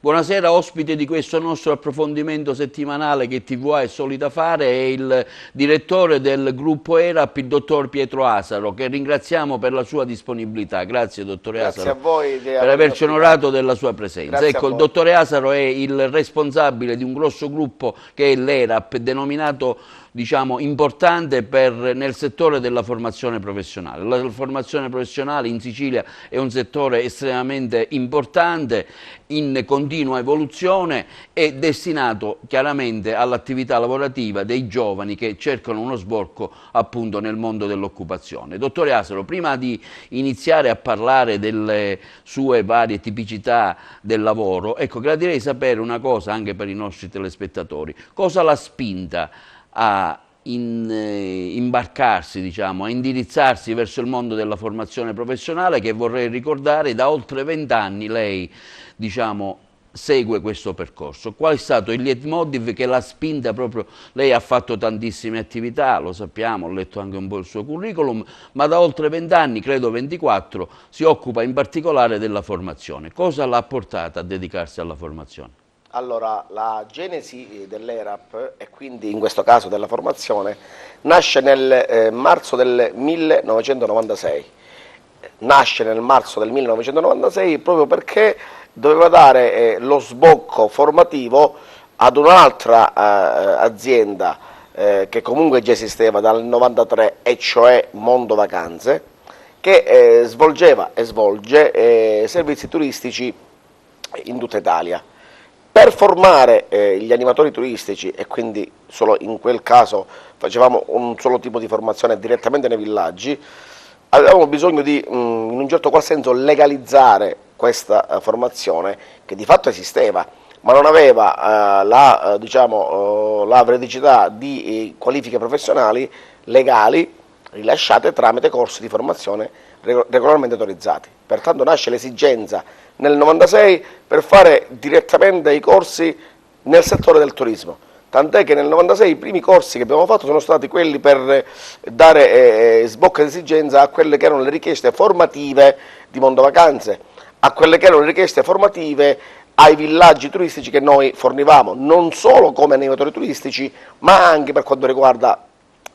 Buonasera, ospite di questo nostro approfondimento settimanale che TVA è solita fare è il direttore del gruppo ERAP, il dottor Pietro Asaro, che ringraziamo per la sua disponibilità. Grazie dottore Grazie Asaro a voi di per avermi averci ospitato. onorato della sua presenza. Grazie a Ecco, il voi. dottore Asaro è il responsabile di un grosso gruppo che è l'ERAP, denominato diciamo importante nel settore della formazione professionale. La formazione professionale in Sicilia è un settore estremamente importante, in continua evoluzione e destinato chiaramente all'attività lavorativa dei giovani che cercano uno sbocco appunto nel mondo dell'occupazione. Dottore Asaro, prima di iniziare a parlare delle sue varie tipicità del lavoro, ecco, gradirei sapere una cosa anche per i nostri telespettatori. Cosa l'ha spinta a imbarcarsi, diciamo, a indirizzarsi verso il mondo della formazione professionale, che vorrei ricordare da oltre 20 anni lei, diciamo, segue questo percorso. Qual è stato il leitmotiv che l'ha spinta proprio? Lei ha fatto tantissime attività, lo sappiamo, ho letto anche un po' il suo curriculum, ma da oltre 20 anni, credo 24, si occupa in particolare della formazione. Cosa l'ha portata a dedicarsi alla formazione? Allora, la genesi dell'ERAP, e quindi in questo caso della formazione, nasce nel marzo del 1996. Nasce nel marzo del 1996 proprio perché doveva dare lo sbocco formativo ad un'altra azienda che comunque già esisteva dal 93, e cioè Mondo Vacanze, che svolgeva e svolge servizi turistici in tutta Italia. Per formare gli animatori turistici, e quindi solo in quel caso facevamo un solo tipo di formazione direttamente nei villaggi, avevamo bisogno di, in un certo qual senso, legalizzare questa formazione che di fatto esisteva, ma non aveva la veridicità di qualifiche professionali legali rilasciate tramite corsi di formazione regolarmente autorizzati. Pertanto nasce l'esigenza nel 96 per fare direttamente i corsi nel settore del turismo, tant'è che nel 96 i primi corsi che abbiamo fatto sono stati quelli per dare sbocco d'esigenza a quelle che erano le richieste formative di Mondo Vacanze, a quelle che erano le richieste formative ai villaggi turistici che noi fornivamo, non solo come animatori turistici, ma anche per quanto riguarda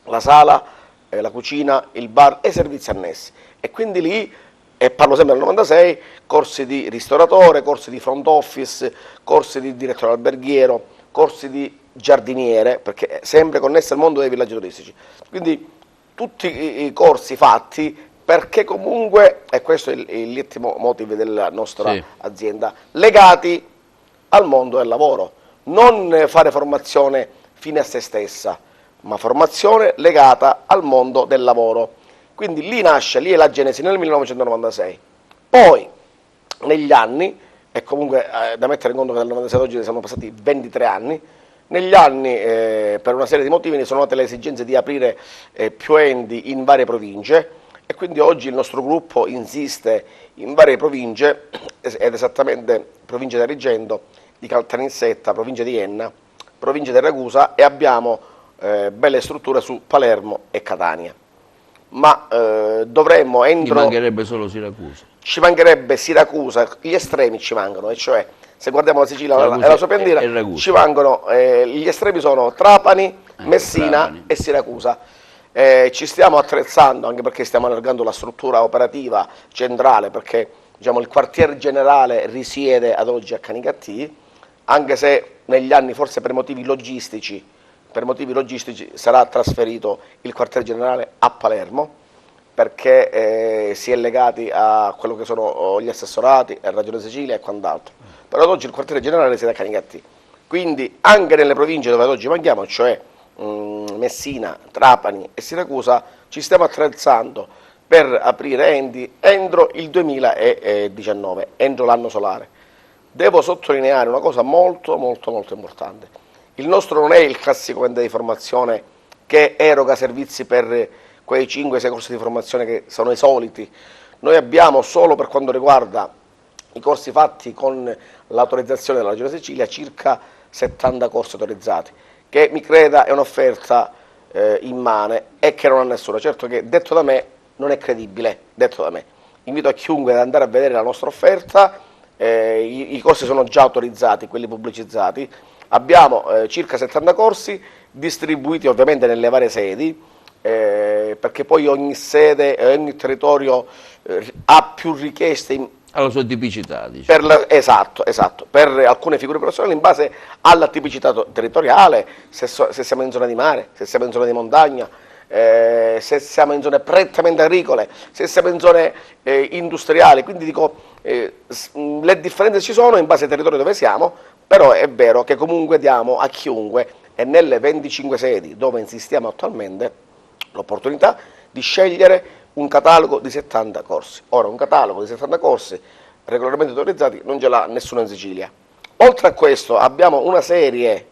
la sala, la cucina, il bar e i servizi annessi. E quindi lì, e parlo sempre del 96, corsi di ristoratore, corsi di front office, corsi di direttore alberghiero, corsi di giardiniere, perché è sempre connesso al mondo dei villaggi turistici. Quindi tutti i corsi fatti perché comunque, e questo è il leitmotiv della nostra azienda, legati al mondo del lavoro. Non fare formazione fine a se stessa, ma formazione legata al mondo del lavoro. Quindi lì nasce, lì è la genesi nel 1996. Poi, negli anni, e comunque da mettere in conto che dal 96 ad oggi siamo passati 23 anni, negli anni per una serie di motivi ne sono nate le esigenze di aprire più enti in varie province, e quindi oggi il nostro gruppo insiste in varie province, ed esattamente provincia di Agrigento, di Caltanissetta, provincia di Enna, provincia di Ragusa, e abbiamo belle strutture su Palermo e Catania. Ma dovremmo Ci mancherebbe solo Siracusa. Ci mancherebbe Siracusa, gli estremi ci mancano, e cioè se guardiamo la Sicilia e la sua piantina, ci mancano, gli estremi sono Trapani, Messina e Siracusa. Ci stiamo attrezzando, anche perché stiamo allargando la struttura operativa centrale, perché diciamo, il quartier generale risiede ad oggi a Canicattì, anche se negli anni forse per motivi logistici sarà trasferito il quartier generale a Palermo, perché si è legati a quello che sono gli assessorati, la Regione Sicilia e quant'altro. Però ad oggi il quartiere generale risiede a Canicattì. Quindi anche nelle province dove ad oggi manchiamo, cioè Messina, Trapani e Siracusa, ci stiamo attrezzando per aprire enti entro il 2019, entro l'anno solare. Devo sottolineare una cosa molto importante. Il nostro non è il classico ente di formazione che eroga servizi per quei 5-6 corsi di formazione che sono i soliti. Noi abbiamo, solo per quanto riguarda i corsi fatti con l'autorizzazione della Regione Sicilia, circa 70 corsi autorizzati, che mi creda è un'offerta immane e che non ha nessuno. Certo che detto da me non è credibile, detto da me. Invito a chiunque ad andare a vedere la nostra offerta, i corsi sono già autorizzati, quelli pubblicizzati, abbiamo circa 70 corsi distribuiti ovviamente nelle varie sedi, perché poi ogni sede e ogni territorio ha più richieste alla sua tipicità, diciamo. esatto, per alcune figure professionali in base alla tipicità territoriale, se siamo in zona di mare, se siamo in zona di montagna, se siamo in zone prettamente agricole, se siamo in zone industriali, quindi dico, le differenze ci sono in base ai territori dove siamo, però è vero che comunque diamo a chiunque, e nelle 25 sedi dove insistiamo attualmente, l'opportunità di scegliere un catalogo di 70 corsi. Ora, un catalogo di 70 corsi regolarmente autorizzati non ce l'ha nessuno in Sicilia. Oltre a questo abbiamo una serie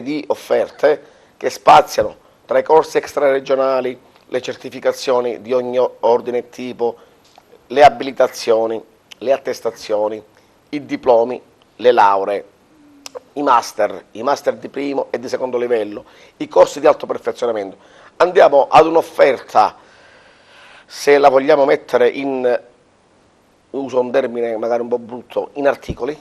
di offerte che spaziano tra i corsi extraregionali, le certificazioni di ogni ordine e tipo, le abilitazioni, le attestazioni, i diplomi, le lauree, i master di primo e di secondo livello, i corsi di alto perfezionamento. Andiamo ad un'offerta, se la vogliamo mettere in, uso un termine magari un po' brutto, in articoli,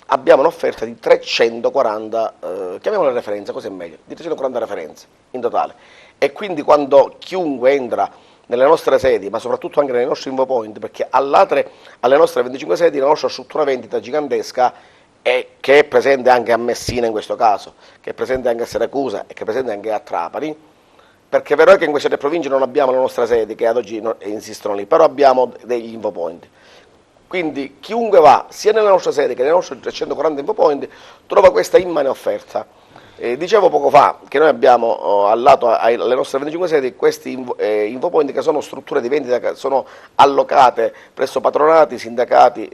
abbiamo un'offerta di 340, chiamiamola referenze, così è meglio, di 340 referenze in totale. E quindi quando chiunque entra nelle nostre sedi, ma soprattutto anche nei nostri infopoint, perché alle nostre 25 sedi la nostra struttura vendita gigantesca, che è presente anche a Messina in questo caso, che è presente anche a Siracusa e che è presente anche a Trapani, perché è vero che in queste tre province non abbiamo la nostra sede, che ad oggi insistono lì, però abbiamo degli infopoint. Quindi chiunque va, sia nella nostra sede che nelle nostre 340 infopoint, trova questa immane offerta. Dicevo poco fa che noi abbiamo al lato alle nostre 25 sedi questi infopoint che sono strutture di vendita che sono allocate presso patronati, sindacati,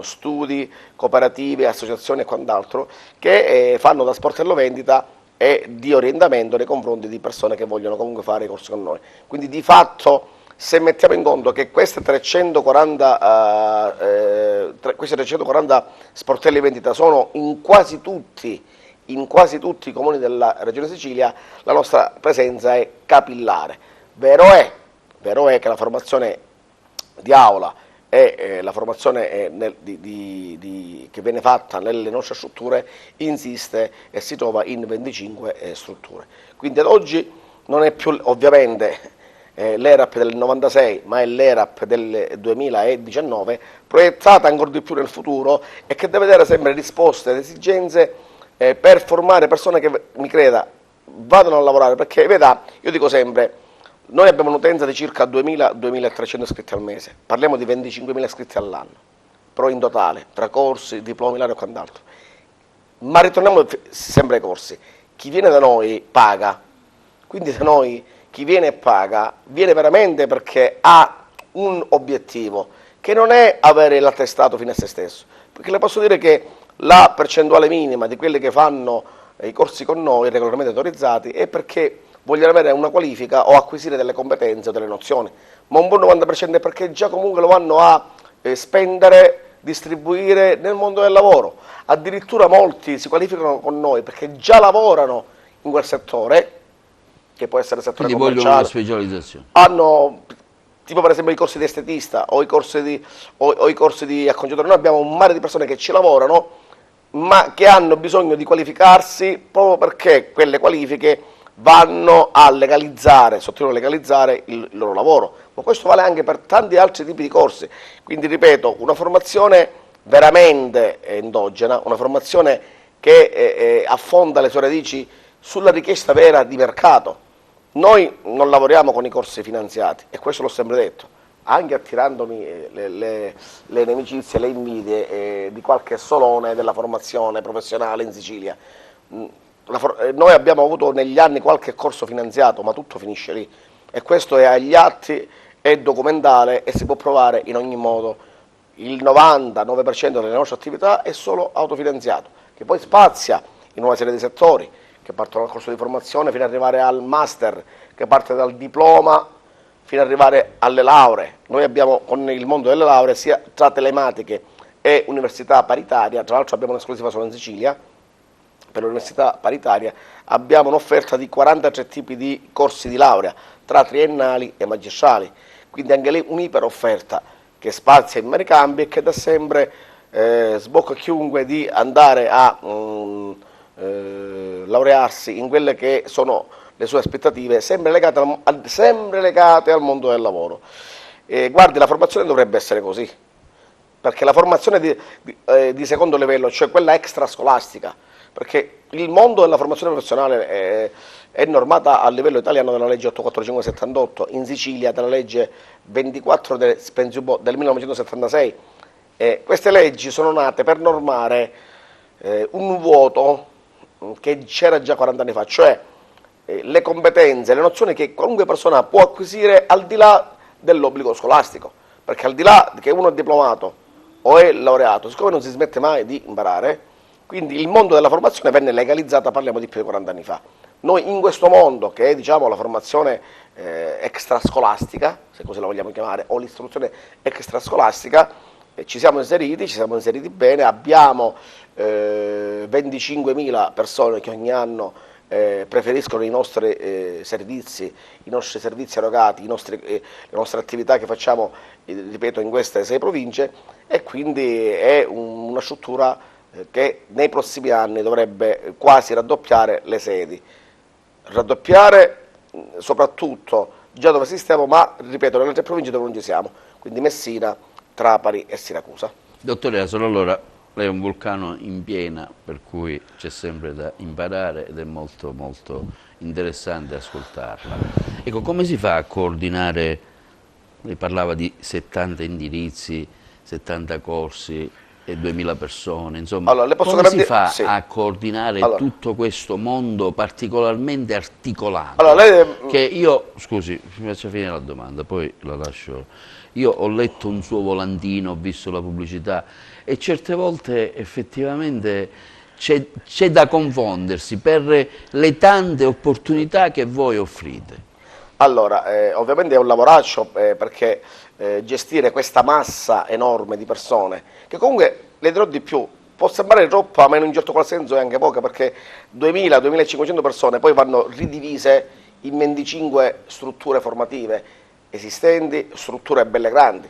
studi, cooperative, associazioni e quant'altro, che fanno da sportello vendita e di orientamento nei confronti di persone che vogliono comunque fare i corsi con noi. Quindi di fatto, se mettiamo in conto che queste 340 sportelli vendita sono in quasi tutti i comuni della Regione Sicilia, la nostra presenza è capillare. Vero è che la formazione di aula e la formazione che viene fatta nelle nostre strutture insiste e si trova in 25 strutture. Quindi ad oggi non è più ovviamente l'ERAP del 96, ma è l'ERAP del 2019, proiettata ancora di più nel futuro e che deve dare sempre risposte alle esigenze per formare persone che, mi creda, vadano a lavorare, perché veda, io dico sempre, noi abbiamo un'utenza di circa 2.000-2.300 iscritti al mese, parliamo di 25.000 iscritti all'anno, però in totale, tra corsi, diplomi, laurea e quant'altro. Ma ritorniamo sempre ai corsi, chi viene da noi paga, quindi da noi chi viene e paga, viene veramente perché ha un obiettivo, che non è avere l'attestato fine a se stesso, perché le posso dire che la percentuale minima di quelli che fanno i corsi con noi, regolarmente autorizzati, è perché vogliono avere una qualifica o acquisire delle competenze o delle nozioni, ma un buon 90% è perché già comunque lo vanno a spendere, distribuire nel mondo del lavoro. Addirittura molti si qualificano con noi perché già lavorano in quel settore, che può essere settore quindi commerciale. Vogliono una specializzazione. Hanno, tipo per esempio i corsi di estetista o i corsi di acconciatore. Noi abbiamo un mare di persone che ci lavorano, ma che hanno bisogno di qualificarsi proprio perché quelle qualifiche vanno a legalizzare, sottolineo legalizzare il loro lavoro, ma questo vale anche per tanti altri tipi di corsi. Quindi ripeto, una formazione veramente endogena, una formazione che affonda le sue radici sulla richiesta vera di mercato. Noi non lavoriamo con i corsi finanziati, e questo l'ho sempre detto, anche attirandomi le inimicizie, le invidie di qualche solone della formazione professionale in Sicilia. Noi abbiamo avuto negli anni qualche corso finanziato, ma tutto finisce lì, e questo è agli atti, è documentale e si può provare in ogni modo. Il 99% delle nostre attività è solo autofinanziato, che poi spazia in una serie di settori, che partono dal corso di formazione fino ad arrivare al master, che parte dal diploma fino ad arrivare alle lauree. Noi abbiamo con il mondo delle lauree, sia tra telematiche e università paritaria, tra l'altro abbiamo un'esclusiva solo in Sicilia, per l'università paritaria abbiamo un'offerta di 43 tipi di corsi di laurea, tra triennali e magistrali, quindi anche lì un'iperofferta che spazia in vari campi e che da sempre sbocca a chiunque di andare a laurearsi in quelle che sono le sue aspettative, sempre legate al mondo del lavoro. Guardi, la formazione dovrebbe essere così, perché la formazione di secondo livello, cioè quella extrascolastica, perché il mondo della formazione professionale è normata a livello italiano dalla legge 845/78, in Sicilia dalla legge 24 del 1976. Queste leggi sono nate per normare un vuoto che c'era già 40 anni fa, cioè le competenze, le nozioni che qualunque persona può acquisire al di là dell'obbligo scolastico, perché al di là che uno è diplomato o è laureato, siccome non si smette mai di imparare, quindi il mondo della formazione venne legalizzata, parliamo di più di 40 anni fa. Noi in questo mondo, che è diciamo la formazione extrascolastica, se così la vogliamo chiamare, o l'istruzione extrascolastica, ci siamo inseriti bene, abbiamo 25.000 persone che ogni anno preferiscono i nostri servizi erogati, le nostre attività che facciamo, ripeto, in queste 6 province, e quindi è una struttura che nei prossimi anni dovrebbe quasi raddoppiare le sedi, raddoppiare soprattutto già dove esistiamo, ma ripeto nelle 3 province dove non ci siamo, quindi Messina, Trapani e Siracusa. Dottore Asolo, allora lei è un vulcano in piena, per cui c'è sempre da imparare ed è molto molto interessante ascoltarla. Ecco, come si fa a coordinare, lei parlava di 70 indirizzi, 70 corsi e 2000 persone, insomma, allora, come si fa sì. a coordinare tutto questo mondo particolarmente articolato? Allora, che io, scusi, mi faccia finire la domanda, poi la lascio. Io ho letto un suo volantino, ho visto la pubblicità e certe volte effettivamente c'è da confondersi per le tante opportunità che voi offrite. Allora, ovviamente è un lavoraccio perché gestire questa massa enorme di persone, che comunque, le dirò di più, può sembrare troppa, ma in un certo qual senso è anche poca, perché 2.000-2.500 persone poi vanno ridivise in 25 strutture formative esistenti, strutture belle grandi.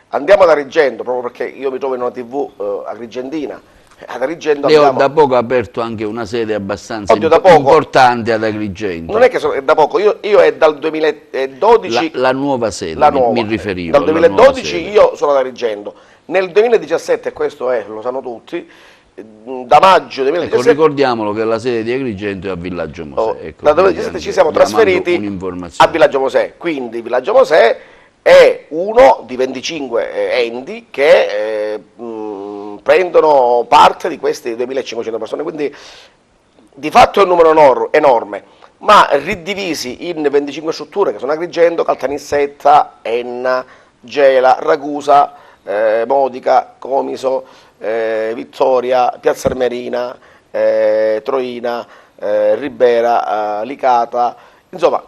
Andiamo ad Agrigento, proprio perché io mi trovo in una TV agrigentina. Ad Agrigento Lei da poco ha aperto anche una sede abbastanza importante ad Agrigento. Non è che è da poco, io è dal 2012... La nuova sede, la nuova, mi riferivo. Dal 2012 io sono ad Agrigento. Nel 2017, questo lo sanno tutti, da maggio 2017... Ecco, ricordiamolo che la sede di Agrigento è a Villaggio Mosè. Ecco, dal 2017 ci siamo trasferiti a Villaggio Mosè, quindi Villaggio Mosè è uno di 25 enti che prendono parte di queste 2.500 persone, quindi di fatto è un numero enorme, ma riddivisi in 25 strutture che sono Agrigento, Caltanissetta, Enna, Gela, Ragusa, Modica, Comiso, Vittoria, Piazza Armerina, Troina, Ribera, Licata, insomma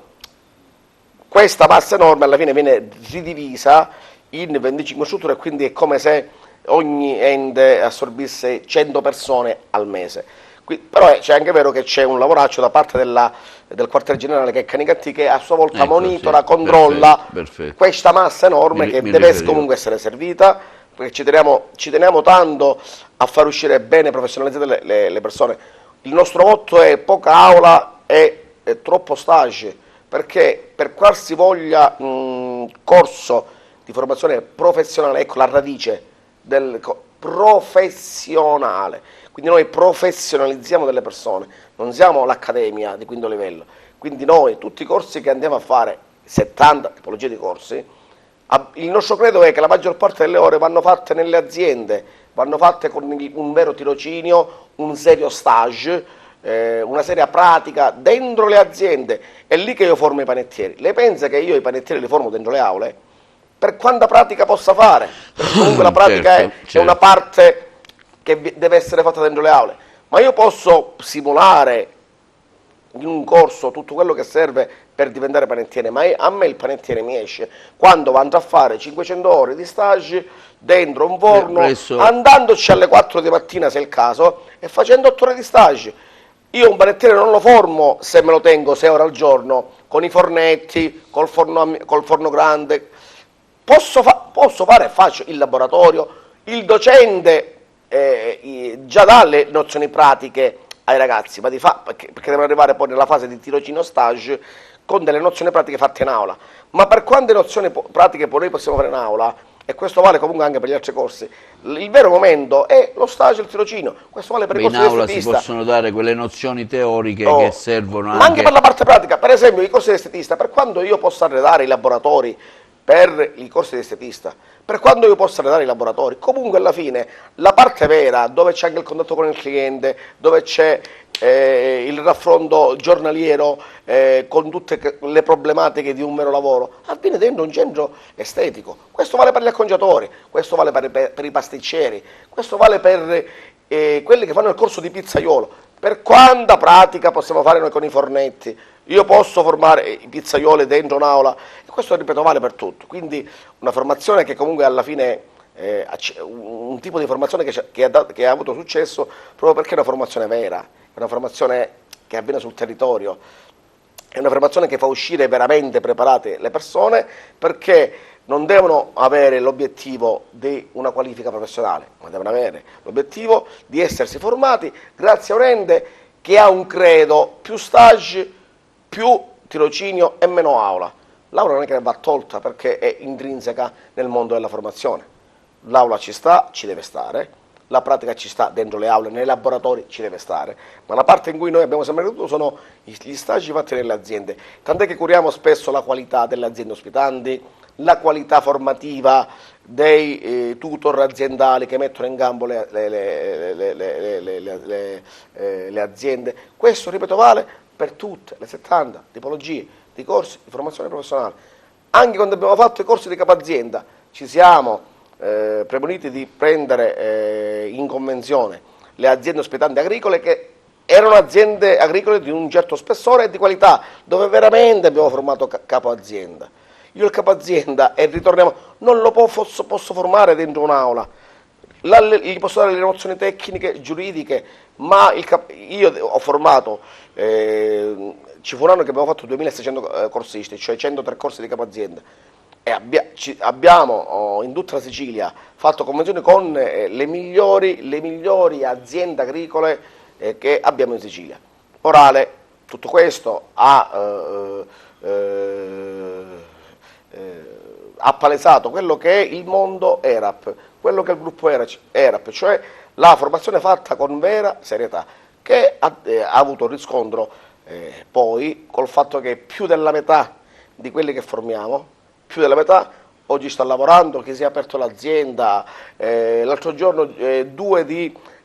questa massa enorme alla fine viene ridivisa in 25 strutture, quindi è come se ogni ente assorbisse 100 persone al mese. Però c'è anche vero che c'è un lavoraccio da parte del quartier generale, che è Canicattì, che a sua volta monitora, controlla questa massa enorme che deve comunque essere servita, perché ci teniamo tanto a far uscire bene, professionalizzate le persone. Il nostro motto è poca aula e troppo stage, perché per qualsivoglia corso di formazione professionale, ecco la radice del professionale, quindi noi professionalizziamo delle persone, non siamo l'accademia di quinto livello, quindi noi tutti i corsi che andiamo a fare, 70 tipologie di corsi, il nostro credo è che la maggior parte delle ore vanno fatte nelle aziende, vanno fatte con un vero tirocinio, un serio stage, una seria pratica dentro le aziende. È lì che io formo i panettieri. Lei pensa che io i panettieri li formo dentro le aule? Per quanta pratica possa fare? Perché comunque la pratica è una parte che deve essere fatta dentro le aule, ma io posso simulare in un corso tutto quello che serve per diventare panettiere, ma a me il panettiere mi esce quando vado a fare 500 ore di stage dentro un forno, andandoci alle 4 di mattina se è il caso, e facendo 8 ore di stage. Io un panettiere non lo formo se me lo tengo 6 ore al giorno, con i fornetti, col forno grande. Posso fare, faccio il laboratorio, il docente già dà le nozioni pratiche ai ragazzi, ma perché devono arrivare poi nella fase di tirocinio stage con delle nozioni pratiche fatte in aula. Ma per quante nozioni pratiche poi noi possiamo fare in aula, e questo vale comunque anche per gli altri corsi, il vero momento è lo stage e il tirocinio. Questo vale per i corsi di estetista. In aula si possono dare quelle nozioni teoriche che servono ma anche per la parte pratica. Per esempio i corsi di estetista, per quando io posso arredare i laboratori per i corsi di estetista, per quando io posso arredare i laboratori, comunque alla fine la parte vera, dove c'è anche il contatto con il cliente, dove c'è il raffronto giornaliero con tutte le problematiche di un vero lavoro, avviene dentro un centro estetico. Questo vale per gli acconciatori, questo vale per i pasticceri, questo vale per quelli che fanno il corso di pizzaiolo. Per quanta pratica possiamo fare noi con i fornetti? Io posso formare i pizzaioli dentro un'aula, e questo, ripeto, vale per tutto. Quindi una formazione che comunque alla fine, un tipo di formazione che ha avuto successo proprio perché è una formazione vera, è una formazione che avviene sul territorio, è una formazione che fa uscire veramente preparate le persone, perché non devono avere l'obiettivo di una qualifica professionale, ma devono avere l'obiettivo di essersi formati grazie a un ente che ha un credo: più stage, più tirocinio e meno aula. L'aula non è che va tolta, perché è intrinseca nel mondo della formazione. L'aula ci sta, ci deve stare, la pratica ci sta dentro le aule, nei laboratori ci deve stare, ma la parte in cui noi abbiamo sempre creduto sono gli stage fatti nelle aziende, tant'è che curiamo spesso la qualità delle aziende ospitanti, la qualità formativa dei tutor aziendali che mettono in campo le aziende. Questo, ripeto, vale per tutte le 70 tipologie di corsi di formazione professionale. Anche quando abbiamo fatto i corsi di capazienda ci siamo premuniti di prendere in convenzione le aziende ospitanti agricole, che erano aziende agricole di un certo spessore e di qualità, dove veramente abbiamo formato capo azienda. Io il capo azienda, e ritorniamo, non lo posso formare dentro un'aula, gli posso dare le nozioni tecniche, giuridiche, ma io ho formato, ci fu un anno che abbiamo fatto 2600 corsisti, cioè 103 corsi di capo azienda, e abbiamo in tutta la Sicilia fatto convenzioni con le migliori aziende agricole che abbiamo in Sicilia. Orale, tutto questo ha palesato quello che è il mondo ERAP, quello che è il gruppo ERAP, cioè la formazione fatta con vera serietà, che ha avuto riscontro poi col fatto che più della metà di quelli che formiamo, più della metà oggi sta lavorando, che si è aperto l'azienda. L'altro giorno due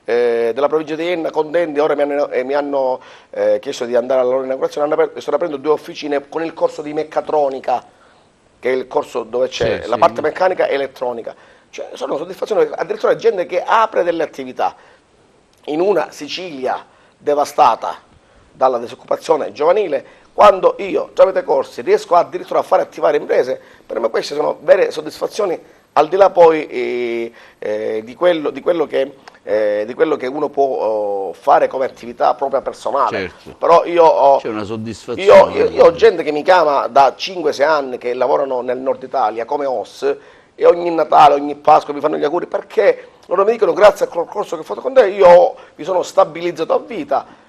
della provincia di Enna, contenti, ora mi hanno chiesto di andare alla loro inaugurazione, stanno aprendo 2 officine con il corso di meccatronica, che è il corso dove c'è la parte meccanica e elettronica. Cioè, sono soddisfazioni, addirittura gente che apre delle attività in una Sicilia devastata dalla disoccupazione giovanile. Quando io, tramite corsi, riesco addirittura a fare attivare imprese, per me queste sono vere soddisfazioni, al di là poi di quello che uno può fare come attività propria personale. Certo. Però c'è una soddisfazione. Io ho gente che mi chiama da 5-6 anni, che lavorano nel nord Italia come OS, e ogni Natale, ogni Pasqua mi fanno gli auguri, perché loro mi dicono: grazie al corso che ho fatto con te io mi sono stabilizzato a vita.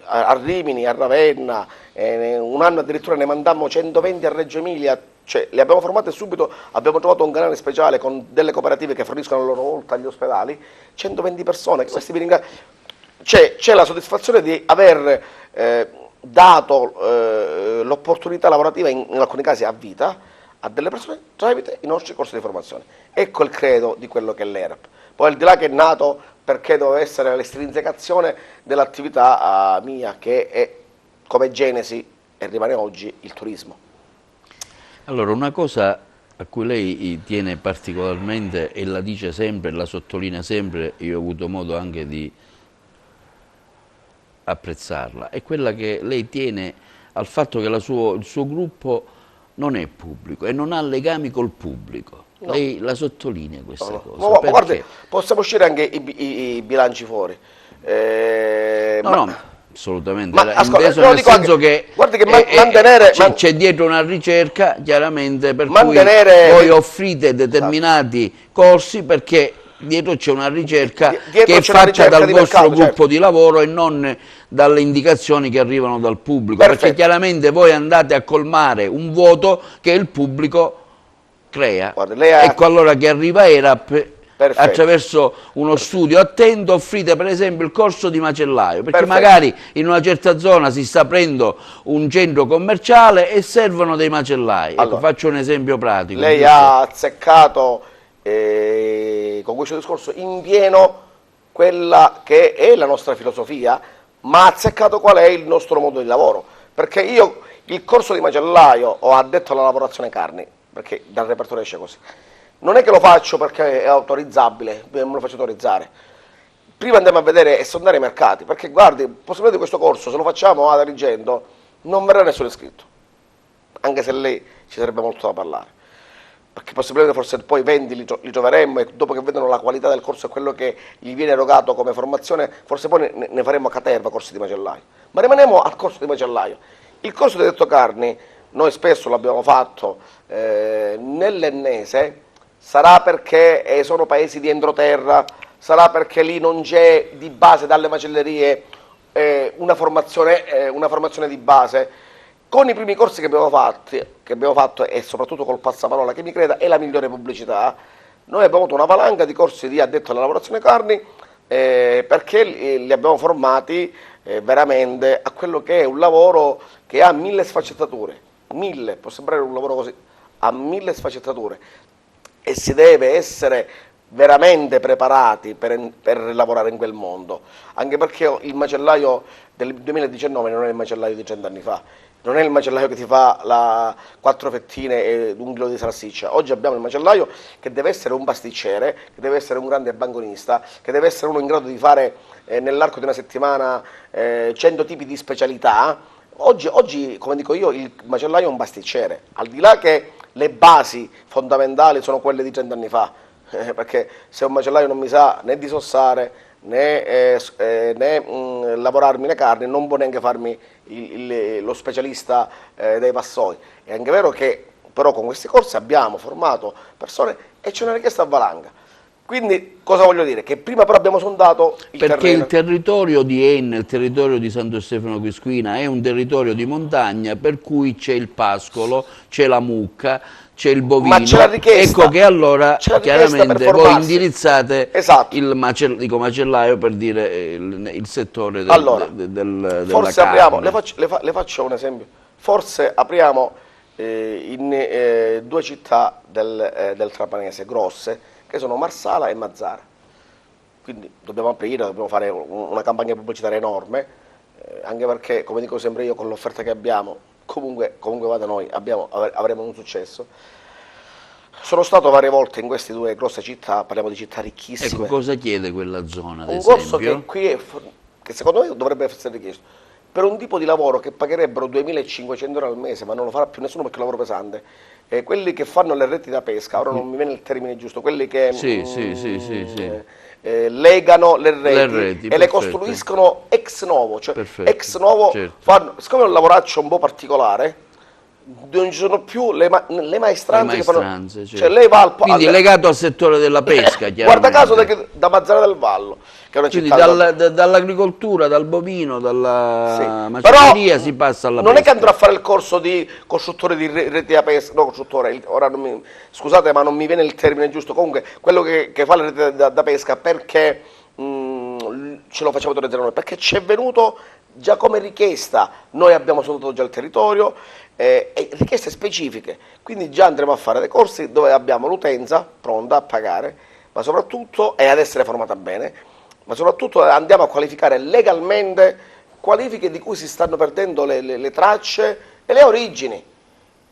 A Rimini, a Ravenna, un anno addirittura ne mandammo 120 a Reggio Emilia, cioè le abbiamo formate subito, abbiamo trovato un canale speciale con delle cooperative che forniscono a loro volta agli ospedali, 120 persone, questi vi ringrazio. C'è la soddisfazione di aver dato l'opportunità lavorativa, in alcuni casi a vita, a delle persone tramite i nostri corsi di formazione. Ecco il credo di quello che è l'ERAP. Poi, al di là che è nato perché doveva essere l'estrinsecazione dell'attività mia, che è come genesi e rimane oggi il turismo. Allora, una cosa a cui lei tiene particolarmente, e la dice sempre, la sottolinea sempre, io ho avuto modo anche di apprezzarla, è quella che lei tiene al fatto che il suo gruppo non è pubblico e non ha legami col pubblico. No. Lei la sottolinea questa cosa. Ma guardi, possiamo uscire anche i bilanci fuori. No, assolutamente. Ma inteso nel senso anche, che mantenere c'è dietro una ricerca, chiaramente, per cui voi offrite determinati corsi perché dietro c'è una ricerca Dietro che è c'è una fatta ricerca dal di vostro mercato, gruppo certo. di lavoro e non dalle indicazioni che arrivano dal pubblico, Perfetto. perché chiaramente voi andate a colmare un vuoto che il pubblico crea. Guarda, lei ha... Ecco allora che arriva ERAP. Perfetto. Attraverso uno studio attento offrite per esempio il corso di macellaio, perché Perfetto. magari in una certa zona si sta aprendo un centro commerciale e servono dei macellai. Ecco, Allora, faccio un esempio pratico. lei giusto? ha azzeccato con questo discorso in pieno quella che è la nostra filosofia, ma ha azzeccato qual è il nostro modo di lavoro. Perché io il corso di macellaio ho addetto alla lavorazione carni, perché dal repertorio esce così. Non è che lo faccio perché è autorizzabile, me lo faccio autorizzare. Prima andiamo a vedere e sondare i mercati, perché guardi, possibilmente questo corso, se lo facciamo ad Agrigento, non verrà nessuno iscritto, anche se lei ci sarebbe molto da parlare. Perché possibilmente forse poi 20 li troveremmo e dopo che vedono la qualità del corso e quello che gli viene erogato come formazione, forse poi ne faremo a caterva corsi di macellaio. Ma rimaniamo al corso di macellaio. Il corso di detto carni, noi spesso l'abbiamo fatto nell'Ennese, sarà perché sono paesi di entroterra, sarà perché lì non c'è di base dalle macellerie una formazione di base. Con i primi corsi che abbiamo fatto e soprattutto col passaparola, che mi creda è la migliore pubblicità, noi abbiamo avuto una valanga di corsi di addetto alla lavorazione carni perché li abbiamo formati veramente a quello che è un lavoro che ha 1000 sfaccettature, 1000, può sembrare un lavoro così, ha 1000 sfaccettature e si deve essere veramente preparati per lavorare in quel mondo, anche perché il macellaio del 2019 non è il macellaio di 30 anni fa, non è il macellaio che ti fa 4 fettine e un chilo di salsiccia. Oggi abbiamo il macellaio che deve essere un pasticcere, che deve essere un grande banconista, che deve essere uno in grado di fare nell'arco di una settimana 100 tipi di specialità. Oggi, come dico io, il macellaio è un pasticcere, al di là che le basi fondamentali sono quelle di 30 anni fa, perché se un macellaio non mi sa né disossare né lavorarmi le carni, non può neanche farmi lo specialista dei vassoi. È anche vero che però con questi corsi abbiamo formato persone e c'è una richiesta a valanga. Quindi cosa voglio dire? Che prima però abbiamo sondato il Perché terreno. il territorio di Enna, il territorio di Santo Stefano Quisquina è un territorio di montagna per cui c'è il pascolo, c'è la mucca, c'è il bovino. Ma c'è la richiesta. Ecco che allora C'è la richiesta per chiaramente voi formarsi. indirizzate Esatto. il macellaio per dire il settore Allora, della forse carne. apriamo, le faccio un esempio, forse apriamo in 2 città del Trapanese grosse, che sono Marsala e Mazzara. Quindi dobbiamo aprire, dobbiamo fare una campagna pubblicitaria enorme, anche perché, come dico sempre io, con l'offerta che abbiamo, comunque vada noi, avremo un successo. Sono stato varie volte in queste 2 grosse città, parliamo di città ricchissime. Ecco, cosa chiede quella zona, ad Un esempio? corso che qui che secondo me dovrebbe essere richiesto per un tipo di lavoro che pagherebbero 2.500 euro al mese, ma non lo farà più nessuno perché è un lavoro pesante. Quelli che fanno le reti da pesca, ora non mi viene il termine giusto, quelli che Sì. legano le reti, e perfetto. le costruiscono ex novo, cioè Perfetto, ex novo certo. siccome è un lavoraccio un po' particolare, non ci sono più le maestranze che fanno, certo. cioè lei va al Quindi legato al settore della pesca, guarda caso chiaramente. da Mazzara del Vallo, che è una Quindi città dall'agricoltura, dal bovino, dalla sì. macelleria Però si passa alla non pesca. è che andrò a fare il corso di costruttore di reti da pesca, no, costruttore, ora scusate ma non mi viene il termine giusto, comunque quello che fa le reti da pesca perché ce lo facciamo autorizzare noi, perché ci è venuto già come richiesta, noi abbiamo sondato già il territorio, e richieste specifiche, quindi già andremo a fare dei corsi dove abbiamo l'utenza pronta a pagare, ma soprattutto, e ad essere formata bene, ma soprattutto andiamo a qualificare legalmente qualifiche di cui si stanno perdendo le tracce e le origini.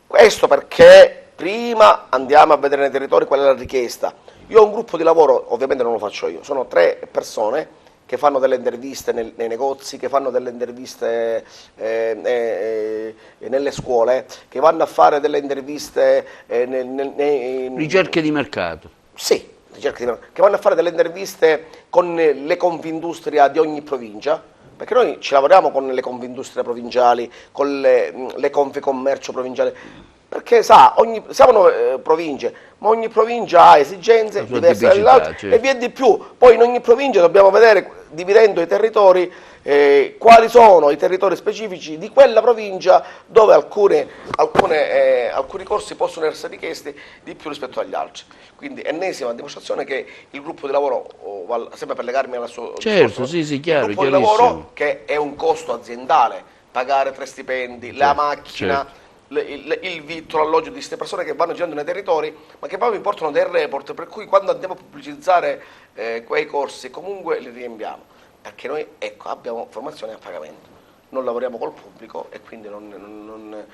Questo perché prima andiamo a vedere nei territori qual è la richiesta. Io ho un gruppo di lavoro, ovviamente non lo faccio io, sono 3 persone che fanno delle interviste nei negozi, che fanno delle interviste nelle scuole, che vanno a fare delle interviste Ricerche di mercato. sì, che vanno a fare delle interviste con le Confindustria di ogni provincia, perché noi ci lavoriamo con le Confindustria provinciali, con le Confcommercio provinciali, Perché sa, siamo province, ma ogni provincia ha esigenze diverse dall'altra, certo. e via di più. Poi in ogni provincia dobbiamo vedere, dividendo i territori, quali sono i territori specifici di quella provincia dove alcuni corsi possono essere richiesti di più rispetto agli altri. Quindi ennesima dimostrazione che il gruppo di lavoro, sempre per legarmi al suo Certo, discorso, sì, chiaro, il gruppo di lavoro, che è un costo aziendale, pagare 3 stipendi, la macchina, il vitto, l'alloggio di queste persone che vanno girando nei territori, ma che poi mi portano dei report, per cui quando andiamo a pubblicizzare quei corsi comunque li riempiamo, perché noi, ecco, abbiamo formazione a pagamento, non lavoriamo col pubblico e quindi non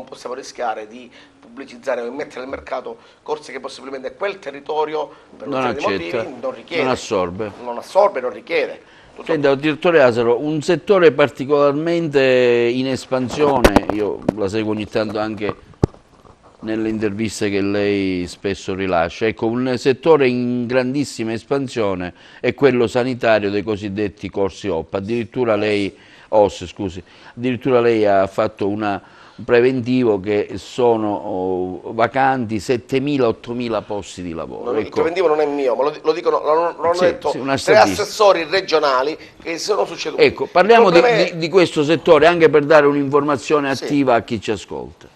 possiamo rischiare di pubblicizzare o mettere nel mercato corsi che possibilmente quel territorio, per una serie di motivi, non richiede, non assorbe, non richiede. Senta, direttore Asaro, un settore particolarmente in espansione, io la seguo ogni tanto anche nelle interviste che lei spesso rilascia, ecco, un settore in grandissima espansione è quello sanitario dei cosiddetti corsi OP, addirittura lei ha fatto un preventivo che sono vacanti 7.000-8.000 posti di lavoro. Il preventivo non è mio, ma lo dicono, l'hanno detto una 3 assessori regionali che sono succeduti. Ecco, parliamo di questo settore anche per dare un'informazione attiva a chi ci ascolta.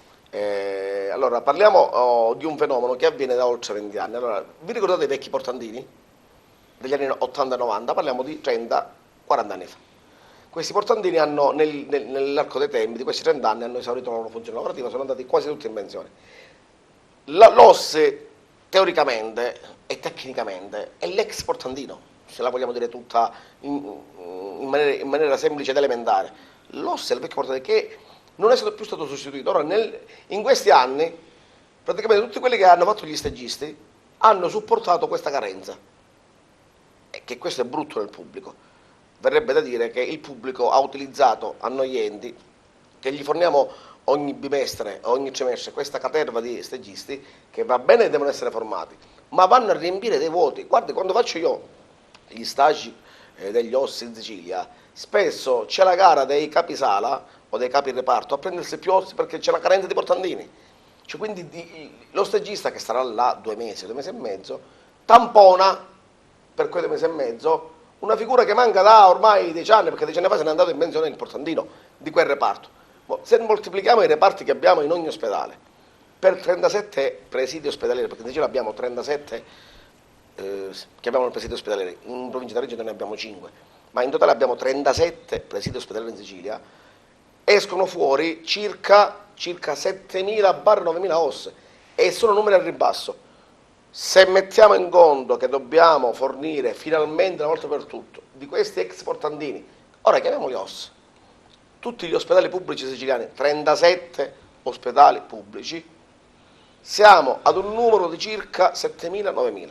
Allora, parliamo di un fenomeno che avviene da oltre 20 anni. Allora, vi ricordate i vecchi portandini? Degli anni 80 e 90, parliamo di 30-40 anni fa. Questi portandini hanno, nell'arco dei tempi, di questi 30 anni, hanno esaurito la loro funzione lavorativa, sono andati quasi tutti in pensione. L'OS, teoricamente e tecnicamente, è l'ex portandino, se la vogliamo dire tutta in maniera semplice ed elementare. L'OS è il vecchio portandino che non è più stato sostituito. Ora, in questi anni, praticamente tutti quelli che hanno fatto gli stagisti hanno supportato questa carenza. E che questo è brutto nel pubblico. Verrebbe da dire che il pubblico ha utilizzato a noi enti, che gli forniamo ogni bimestre, ogni trimestre, questa caterva di stagisti, che va bene che devono essere formati, ma vanno a riempire dei vuoti. Guardi, quando faccio io gli stagi degli OS in Sicilia, spesso c'è la gara dei capisala o dei capi reparto a prendersi più OS perché c'è la carenza di portandini. Cioè, quindi lo stagista che starà là 2 mesi e mezzo, tampona per quei 2 mesi e mezzo una figura che manca da ormai 10 anni, perché 10 anni fa se n'è andato in pensione il portandino di quel reparto. Se moltiplichiamo i reparti che abbiamo in ogni ospedale per 37 presidi ospedalieri, perché in Sicilia abbiamo 37 chiamiamolo presidio ospedalieri, in provincia di Reggio ne abbiamo 5, ma in totale abbiamo 37 presidi ospedalieri in Sicilia, escono fuori circa 7.000-9.000 OS, e sono numeri al ribasso. Se mettiamo in conto che dobbiamo fornire finalmente una volta per tutto di questi ex portandini, ora chiamiamoli OS, tutti gli ospedali pubblici siciliani, 37 ospedali pubblici, siamo ad un numero di circa 7.000-9.000.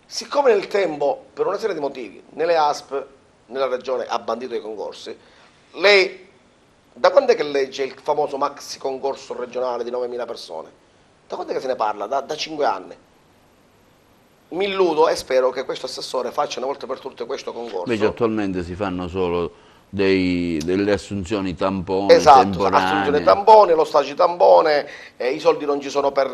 Siccome nel tempo, per una serie di motivi, nelle ASP, nella regione ha bandito i concorsi, lei, da quando è che legge il famoso maxi concorso regionale di 9.000 persone? Da quando è che se ne parla? Da 5 anni. Mi illudo e spero che questo assessore faccia una volta per tutte questo concorso. Invece attualmente si fanno solo delle assunzioni tampone, esatto, temporanee. assunzione tampone, lo stage tampone, i soldi non ci sono per...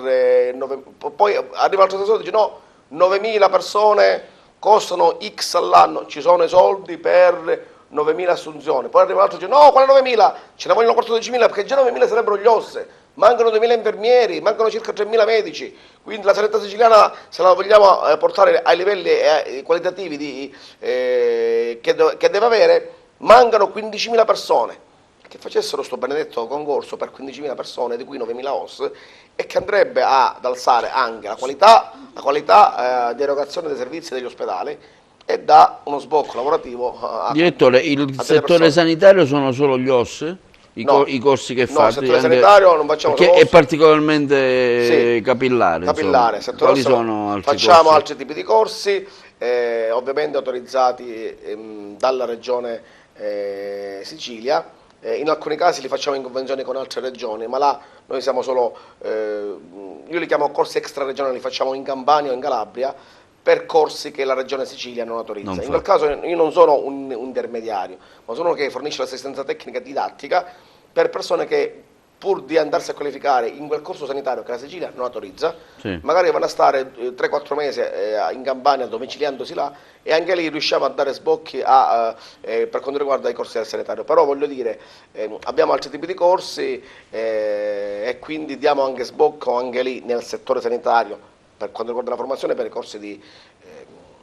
poi arriva l'altro assessore e dice no, 9.000 persone costano X all'anno, ci sono i soldi per 9.000 assunzioni. Poi arriva l'altro e dice no, quale 9.000? Ce ne vogliono 14.000 perché già 9.000 sarebbero gli OS. Mancano 2.000 infermieri, mancano circa 3.000 medici, quindi la sanità siciliana, se la vogliamo portare ai livelli qualitativi che deve avere, mancano 15.000 persone che facessero sto benedetto concorso per 15.000 persone, di cui 9.000 OS, e che andrebbe ad alzare anche la qualità di erogazione dei servizi degli ospedali e dà uno sbocco lavorativo Direttore, il settore sanitario sono solo gli OS? I corsi che fate? No, il settore sanitario non facciamo perché è particolarmente capillare. Capillare, quali sono altri facciamo corsi? altri tipi di corsi, ovviamente autorizzati dalla regione Sicilia. In alcuni casi li facciamo in convenzione con altre regioni, ma là noi siamo solo, io li chiamo corsi extraregionali, li facciamo in Campania o in Calabria, per corsi che la regione Sicilia non autorizza. In quel caso io non sono un intermediario, ma sono uno che fornisce l'assistenza tecnica didattica per persone che pur di andarsi a qualificare in quel corso sanitario che la Sicilia non autorizza, Sì. magari vanno a stare 3-4 mesi in Campania domiciliandosi là, e anche lì riusciamo a dare sbocchi per quanto riguarda i corsi del sanitario. Però voglio dire, abbiamo altri tipi di corsi e quindi diamo anche sbocco anche lì nel settore sanitario per quanto riguarda la formazione per i corsi di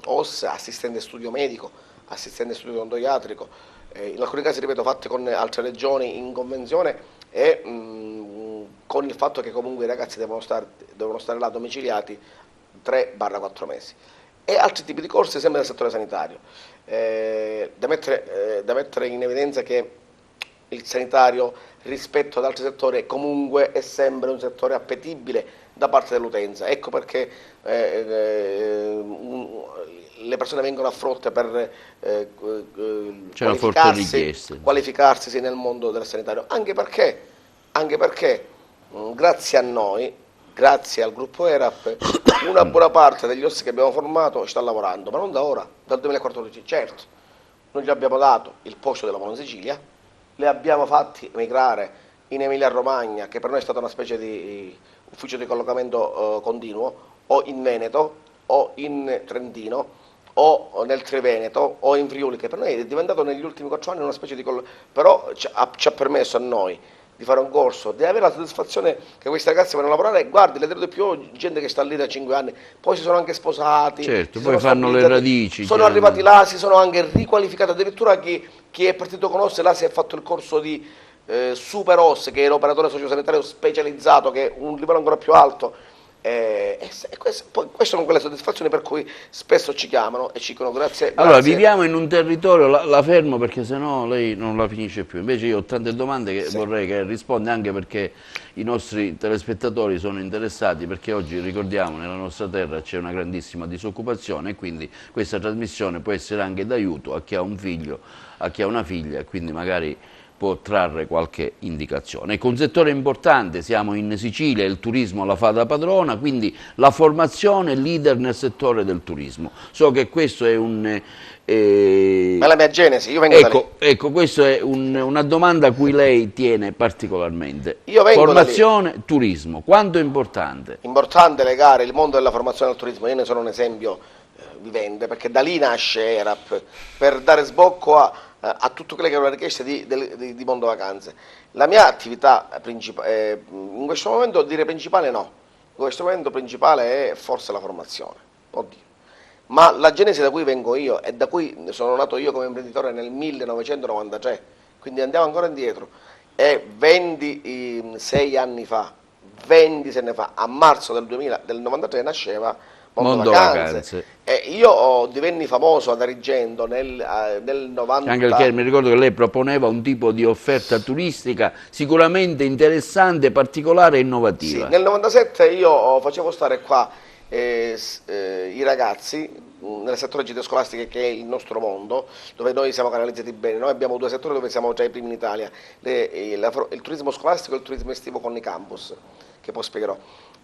OS, assistente studio medico, assistente studio odontoiatrico, in alcuni casi, ripeto, fatte con altre regioni in convenzione, e con il fatto che comunque i ragazzi devono stare là domiciliati 3-4 mesi. E altri tipi di corsi sempre nel settore sanitario. Da mettere in evidenza che il sanitario rispetto ad altri settori comunque è sempre un settore appetibile da parte dell'utenza. Ecco perché le persone vengono a frotte per C'è una forte richiesta. qualificarsi sì, nel mondo del sanitario, anche perché grazie a noi, grazie al gruppo ERAP, una buona parte degli OS che abbiamo formato sta lavorando, ma non da ora, dal 2014. Certo, noi gli abbiamo dato il posto della lavoro in Sicilia, li abbiamo fatti emigrare in Emilia Romagna, che per noi è stata una specie di ufficio di collocamento continuo, o in Veneto, o in Trentino, o nel Triveneto, o in Friuli, che per noi è diventato negli ultimi 4 anni una specie di però ci ha permesso a noi di fare un corso, di avere la soddisfazione che questi ragazzi vanno a lavorare, e guardi, le dirò di più, gente che sta lì da 5 anni, poi si sono anche sposati, Certo, si poi sono fanno le stabilizzati, radici, sono chiaro. arrivati là, si sono anche riqualificati, addirittura chi è partito con OS là si è fatto il corso di Super OS, che è l'operatore sociosanitario specializzato, che è un livello ancora più alto. Queste sono quelle soddisfazioni per cui spesso ci chiamano e ci dicono grazie. Allora, viviamo in un territorio, la fermo perché sennò lei non la finisce più. Invece io ho tante domande che vorrei che risponda, anche perché i nostri telespettatori sono interessati, perché oggi, ricordiamo, nella nostra terra c'è una grandissima disoccupazione, e quindi questa trasmissione può essere anche d'aiuto a chi ha un figlio, a chi ha una figlia, e quindi magari può trarre qualche indicazione. Ecco, un settore importante, siamo in Sicilia, il turismo la fa da padrona, quindi la formazione leader nel settore del turismo. So che questo è un... Ma è la mia genesi, io vengo da lì. Ecco, questa è una domanda a cui lei tiene particolarmente. Io vengo Formazione, turismo, quanto è importante? Importante legare il mondo della formazione al turismo, io ne sono un esempio vivente, perché da lì nasce ERAP, per dare sbocco a tutto quello che è una richiesta di mondo vacanze. La mia attività principale, in questo momento dire principale no, in questo momento principale è forse la formazione, oddio. Ma la genesi da cui vengo io e da cui sono nato io come imprenditore nel 1993, quindi andiamo ancora indietro, e 26 anni fa, 26 anni fa, a marzo del 93 nasceva Mondo Vacanze. E io divenni famoso ad Agrigento nel 90. Anche perché mi ricordo che lei proponeva un tipo di offerta turistica sicuramente interessante, particolare e innovativa. Sì, nel 97 io facevo stare qua i ragazzi nel settore gite scolastiche, che è il nostro mondo, dove noi siamo canalizzati bene. Noi abbiamo 2 settori dove siamo tra i primi in Italia, il turismo scolastico e il turismo estivo con i campus, che poi spiegherò.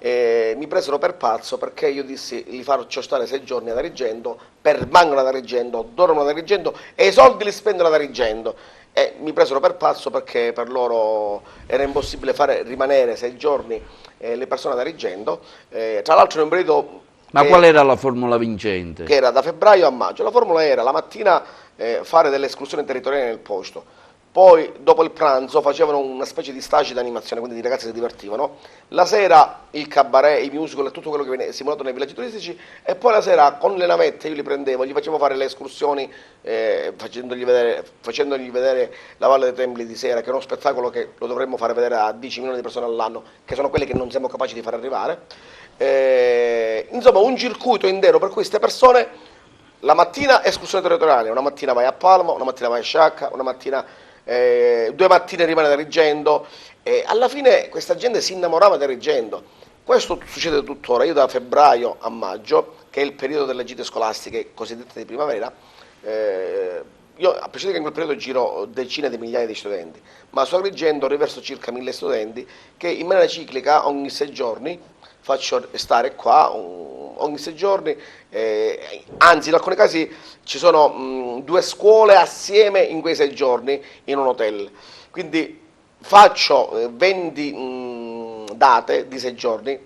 Mi presero per pazzo perché io dissi: li faccio stare 6 giorni ad Agrigento, permangono ad Agrigento, dormono ad Agrigento e i soldi li spendono ad Agrigento. E mi presero per pazzo perché per loro era impossibile fare rimanere 6 giorni le persone ad Agrigento, tra l'altro in un periodo... Ma qual era la formula vincente? Che era da febbraio a maggio. La formula era la mattina fare delle escursioni territoriali nel posto, poi dopo il pranzo facevano una specie di stage di animazione, quindi i ragazzi si divertivano, la sera il cabaret, i musical e tutto quello che viene simulato nei villaggi turistici, e poi la sera con le navette io li prendevo, gli facevo fare le escursioni facendogli vedere la Valle dei Templi di sera, che è uno spettacolo che lo dovremmo fare vedere a 10 milioni di persone all'anno, che sono quelli che non siamo capaci di far arrivare. Insomma, un circuito intero per queste persone. La mattina escursione territoriale, una mattina vai a Palma, una mattina vai a Sciacca, una mattina 2 mattine rimane ad Agrigento, e alla fine questa gente si innamorava di Agrigento. Questo succede tuttora. Io da febbraio a maggio, che è il periodo delle gite scolastiche cosiddette di primavera, io a prescindere che in quel periodo giro decine di migliaia di studenti, ma su Agrigento riverso circa 1000 studenti che in maniera ciclica ogni 6 giorni faccio stare qua, ogni 6 giorni, anzi in alcuni casi ci sono 2 scuole assieme in quei 6 giorni in un hotel, quindi faccio 20 date di 6 giorni,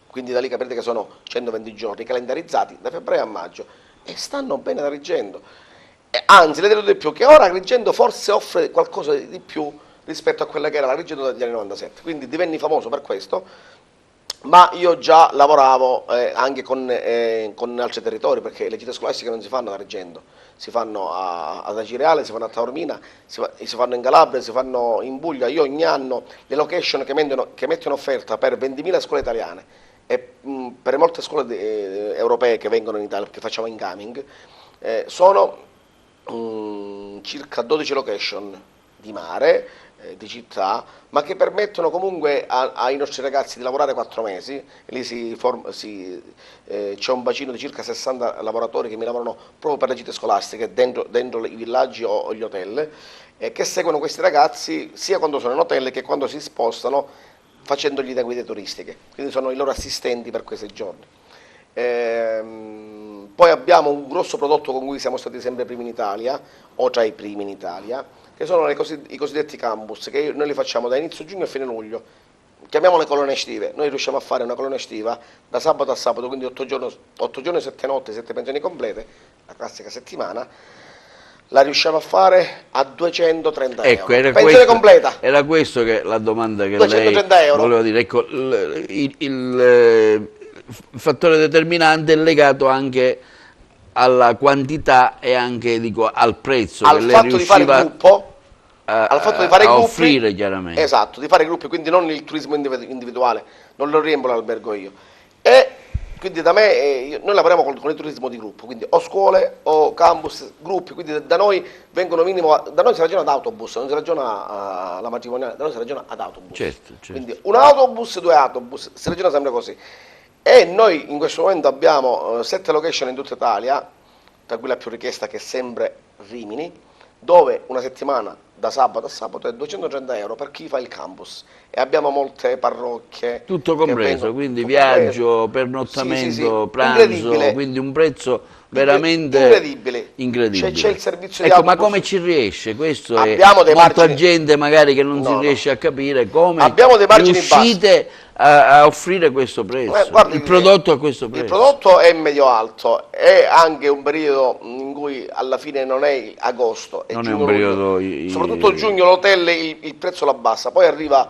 quindi da lì capite che sono 120 giorni calendarizzati da febbraio a maggio, e stanno bene ad Agrigento. Anzi, le dirò di più, che ora Agrigento forse offre qualcosa di più rispetto a quella che era l'Agrigento degli anni 97, quindi divenni famoso per questo, ma io già lavoravo anche con altri territori, perché le gite scolastiche non si fanno ad Agrigento, si fanno ad Acireale, si fanno a Taormina, si fanno in Calabria, si fanno in Puglia. Io ogni anno le location che mettono offerta per 20.000 scuole italiane e per molte scuole europee che vengono in Italia, perché facciamo incoming, sono circa 12 location di mare, di città, ma che permettono comunque ai nostri ragazzi di lavorare 4 mesi. E lì c'è un bacino di circa 60 lavoratori che mi lavorano proprio per le gite scolastiche dentro i villaggi o gli hotel, che seguono questi ragazzi sia quando sono in hotel che quando si spostano, facendogli da guide turistiche, quindi sono i loro assistenti per quei 6 giorni. Poi abbiamo un grosso prodotto con cui siamo stati sempre primi in Italia, o tra i primi in Italia, che sono i cosiddetti campus, che noi li facciamo da inizio giugno a fine luglio. Chiamiamole colonie estive. Noi riusciamo a fare una colonia estiva da sabato a sabato, quindi 8 giorni, 7 notti, 7 pensioni complete, la classica settimana, la riusciamo a fare a 230 Ecco, euro. Pensione completa. Era questo che la domanda che 230 lei euro. voleva dire. Ecco, il fattore determinante è legato anche alla quantità e anche, dico, al prezzo Al che lei fatto di fare gruppo, al fatto di fare gruppi, offrire, chiaramente. Esatto, di fare gruppi, quindi non il turismo individuale, non lo riempio l'albergo io. E quindi da me, noi lavoriamo con il turismo di gruppo, quindi o scuole o campus, gruppi, quindi da noi vengono minimo, da noi si ragiona ad autobus, non si ragiona alla matrimoniale, da noi si ragiona ad autobus. Certo. Quindi un autobus, 2 autobus, si ragiona sempre così. E noi in questo momento abbiamo 7 location in tutta Italia, tra cui la più richiesta che è sempre Rimini, dove una settimana da sabato a sabato è 230 euro per chi fa il campus, e abbiamo molte parrocchie. Tutto compreso, quindi tutto viaggio, compreso. pernottamento, Sì. pranzo, Incredibile. quindi un prezzo veramente incredibile. C'è il servizio di Ecco, ma autobus. come ci riesce? Questo Abbiamo è dei molta margini. gente magari che non si No. riesce a capire come Abbiamo dei margini riuscite a offrire questo prezzo, Guardi, il prodotto a questo prezzo. Il prodotto è medio-alto, è anche un periodo in cui alla fine non è agosto, è Non è giugno, un periodo luglio. Soprattutto giugno l'hotel il prezzo lo abbassa, poi arriva,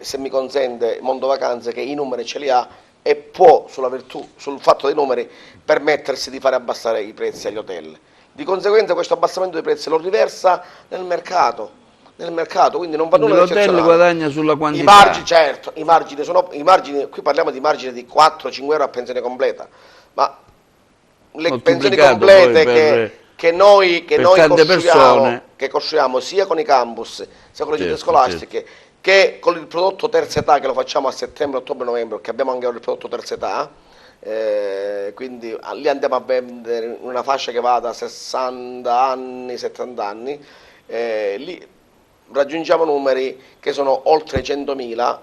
se mi consente, Mondo Vacanze, che i numeri ce li ha e può, sulla virtù, sul fatto dei numeri, permettersi di fare abbassare i prezzi agli hotel. Di conseguenza questo abbassamento dei prezzi lo riversa nel mercato, quindi non va nulla di L'hotel eccezionale. guadagna sulla quantità. I margini, certo, i margini, qui parliamo di margini di 4-5 euro a pensione completa, ma le pensioni complete che noi costruiamo sia con i campus, sia con le gite scolastiche, che con il prodotto terza età, che lo facciamo a settembre, ottobre, novembre, che abbiamo anche il prodotto terza età, quindi lì andiamo a vendere una fascia che va da 60 anni, 70 anni, lì raggiungiamo numeri che sono oltre i 100.000,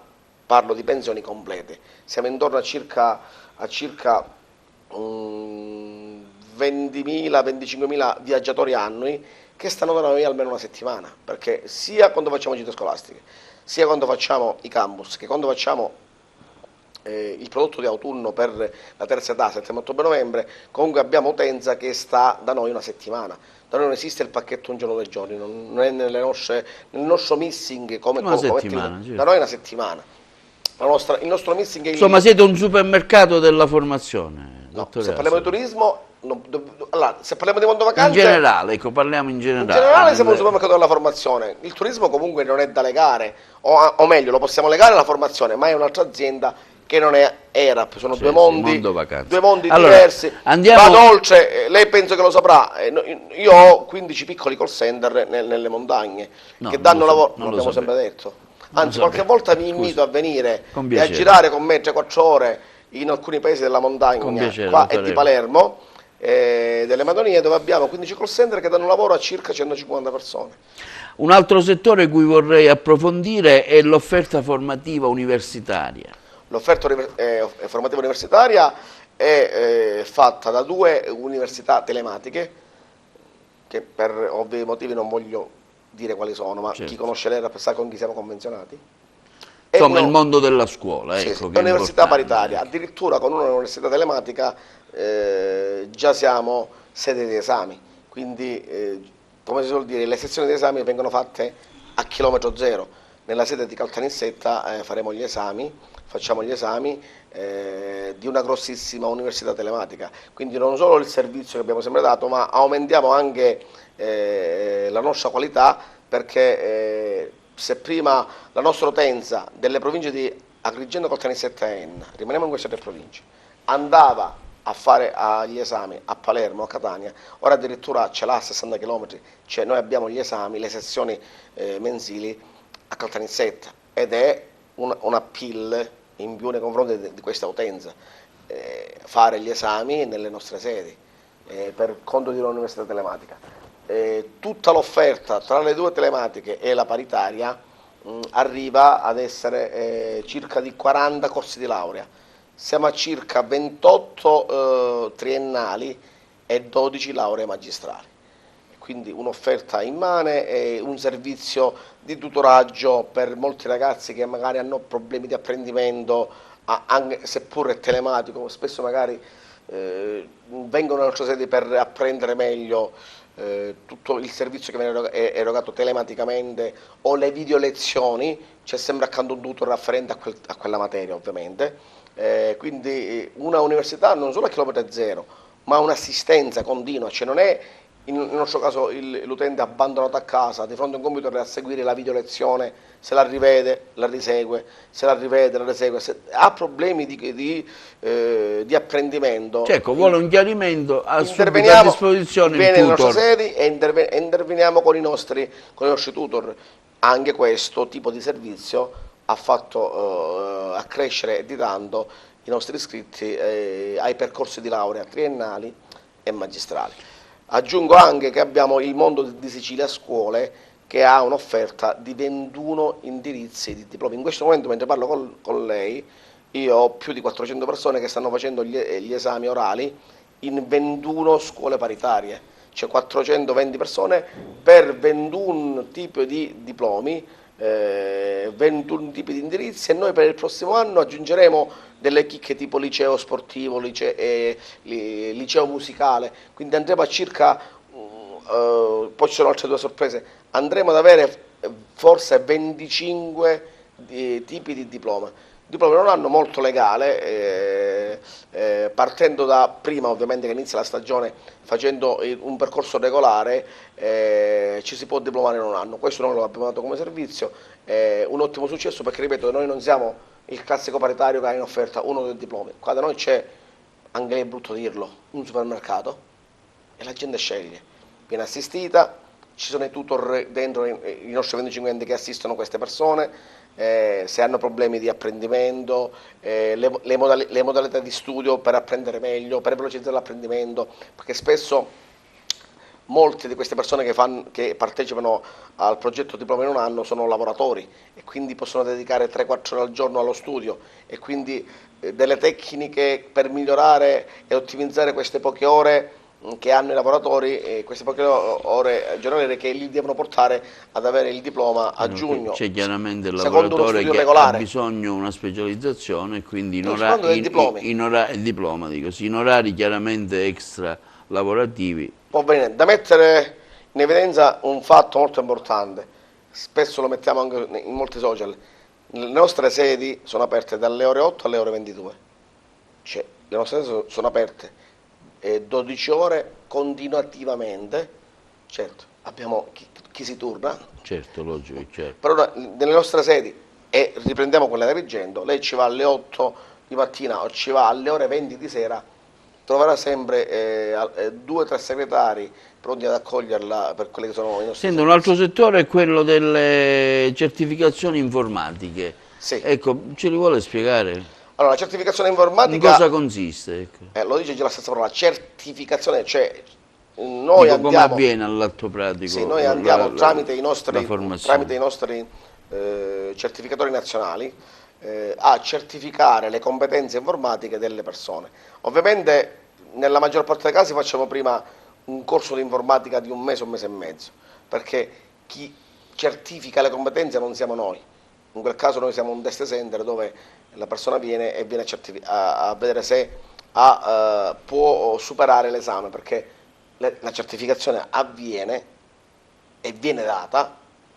parlo di pensioni complete, siamo intorno a circa 20.000, 25.000 viaggiatori annui che stanno da noi almeno una settimana, perché sia quando facciamo gite scolastiche, sia quando facciamo i campus, che quando facciamo il prodotto di autunno per la terza età, settembre, ottobre, novembre, comunque abbiamo utenza che sta da noi una settimana. Da noi non esiste il pacchetto un giorno 2 giorni, non è nel nostro missing come settimana, certo. Da noi è una settimana. Il nostro missing è Insomma, siete un supermercato della formazione. No, se parliamo di turismo, allora, se parliamo di Mondo Vacanze, in generale, ecco, parliamo in generale. In generale siamo un supermercato della formazione. Il turismo comunque non è da legare, o meglio, lo possiamo legare alla formazione, ma è un'altra azienda che non è ERAP, sono due mondi diversi. Vado oltre, lei penso che lo saprà, io ho 15 piccoli call center nelle montagne che danno lavoro, non l'abbiamo sempre detto. Anzi, qualche volta vi invito a venire e a girare con me 3-4 ore in alcuni paesi della montagna, qua e di Palermo, delle Madonie, dove abbiamo 15 call center che danno lavoro a circa 150 persone. Un altro settore cui vorrei approfondire è l'offerta formativa universitaria. L'offerta formativa universitaria è fatta da 2 università telematiche, che per ovvi motivi non voglio dire quali sono, ma Certo. chi conosce l'ERAP sa con chi siamo convenzionati. Insomma, il no- mondo della scuola, sì, ecco, sì, che è è un'università importante, paritaria, ecco. addirittura con un'università telematica già siamo sede di esami, quindi come si suol dire, le sezioni di esami vengono fatte a chilometro zero. Nella sede di Caltanissetta faremo gli esami, facciamo gli esami di una grossissima università telematica, quindi non solo il servizio che abbiamo sempre dato, ma aumentiamo anche la nostra qualità perché se prima la nostra utenza delle province di Agrigento, Caltanissetta e Enna, rimaniamo in queste tre province, andava a fare gli esami a Palermo, a Catania, ora addirittura ce l'ha a 60 km, cioè noi abbiamo gli esami, le sessioni mensili a Caltanissetta ed è un appeal in più nei confronti di questa utenza, fare gli esami nelle nostre sedi per conto di un'università telematica. Tutta l'offerta tra le due telematiche e la paritaria arriva ad essere circa di 40 corsi di laurea. Siamo a circa 28 triennali e 12 lauree magistrali. Quindi un'offerta immane e un servizio di tutoraggio per molti ragazzi che magari hanno problemi di apprendimento, anche seppur è telematico, spesso magari vengono alle nostre sedi per apprendere meglio tutto il servizio che viene erogato telematicamente o le video lezioni, c'è sempre accanto un tutor afferente a quella materia ovviamente. Quindi una università non solo a chilometro zero, ma un'assistenza continua, cioè non è nel nostro caso l'utente abbandonato a casa di fronte a un computer a seguire la video lezione, se la rivede, la risegue, se la rivede, la risegue, se ha problemi di apprendimento. Cioè, ecco, vuole un chiarimento, ha subito a Interveniamo, disposizione il viene nelle nostre tutor. sedi e interveniamo con i nostri tutor. Anche questo tipo di servizio ha fatto accrescere di tanto i nostri iscritti ai percorsi di laurea triennali e magistrali. Aggiungo anche che abbiamo il Mondo di Sicilia Scuole che ha un'offerta di 21 indirizzi di diplomi. In questo momento, mentre parlo con lei, io ho più di 400 persone che stanno facendo gli esami orali in 21 scuole paritarie, cioè 420 persone per 21 tipi di diplomi, 21 tipi di indirizzi, e noi per il prossimo anno aggiungeremo delle chicche tipo liceo sportivo, liceo musicale, quindi andremo a circa, poi ci sono altre due sorprese, andremo ad avere forse 25 tipi di diploma. Diploma non hanno molto legale, partendo da prima ovviamente che inizia la stagione, facendo un percorso regolare, ci si può diplomare in un anno. Questo noi lo abbiamo dato come servizio, un ottimo successo perché ripeto, noi non siamo il classico paritario che ha in offerta uno o due diplomi, qua da noi c'è, anche lì è brutto dirlo, un supermercato e la gente sceglie, viene assistita, ci sono i tutor dentro, i nostri 25 enti che assistono queste persone, se hanno problemi di apprendimento, le modalità di studio per apprendere meglio, per velocizzare l'apprendimento, perché spesso molte di queste persone che partecipano al progetto Diploma in un anno sono lavoratori e quindi possono dedicare 3-4 ore al giorno allo studio e quindi delle tecniche per migliorare e ottimizzare queste poche ore che hanno i lavoratori, queste poche ore giornaliere che li devono portare ad avere il diploma a giugno, C'è chiaramente il secondo uno lavoratore studio che ha regolare. bisogno di una specializzazione e quindi Io sto parlando dei diplomi. il diploma, dico, sì, in orari chiaramente extra lavorativi. Può venire da mettere in evidenza un fatto molto importante, spesso lo mettiamo anche in molti social, le nostre sedi sono aperte dalle ore 8 alle ore 22, cioè le nostre sedi sono aperte 12 ore continuativamente, certo abbiamo chi si turna, Certo, logico, certo. però nelle nostre sedi, e riprendiamo quella di Agrigento, lei ci va alle 8 di mattina o ci va alle ore 20 di sera, troverà sempre 2 o 3 segretari pronti ad accoglierla per quelli che sono i nostri Senta, un servizi. altro settore è quello delle certificazioni informatiche. Sì. Ecco, ce li vuole spiegare? Allora, la certificazione In informatica, cosa consiste? Ecco. lo dice già la stessa parola, certificazione, cioè noi Dico, come andiamo, avviene all'atto pratico sì, noi andiamo tramite i la formazione? nostri certificatori nazionali a certificare le competenze informatiche delle persone. Ovviamente nella maggior parte dei casi facciamo prima un corso di informatica di un mese e mezzo, perché chi certifica le competenze non siamo noi. In quel caso noi siamo un test center dove la persona viene e viene a vedere se può superare l'esame, perché la certificazione avviene e viene data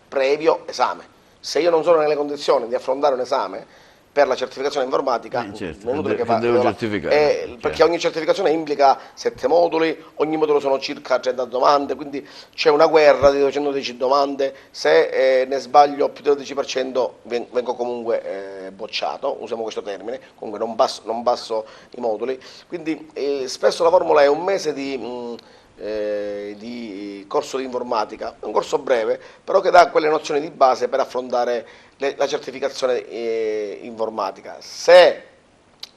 previo esame. Se io non sono nelle condizioni di affrontare un esame per la certificazione informatica, certo, non è inutile che devo certificare, perché ogni certificazione implica 7 moduli, ogni modulo sono circa 30 domande, quindi c'è una guerra di 210 domande. Se ne sbaglio più del 10% vengo comunque bocciato, usiamo questo termine, comunque non passo i moduli. Quindi spesso la formula è un mese di corso di informatica, un corso breve, però che dà quelle nozioni di base per affrontare la certificazione informatica.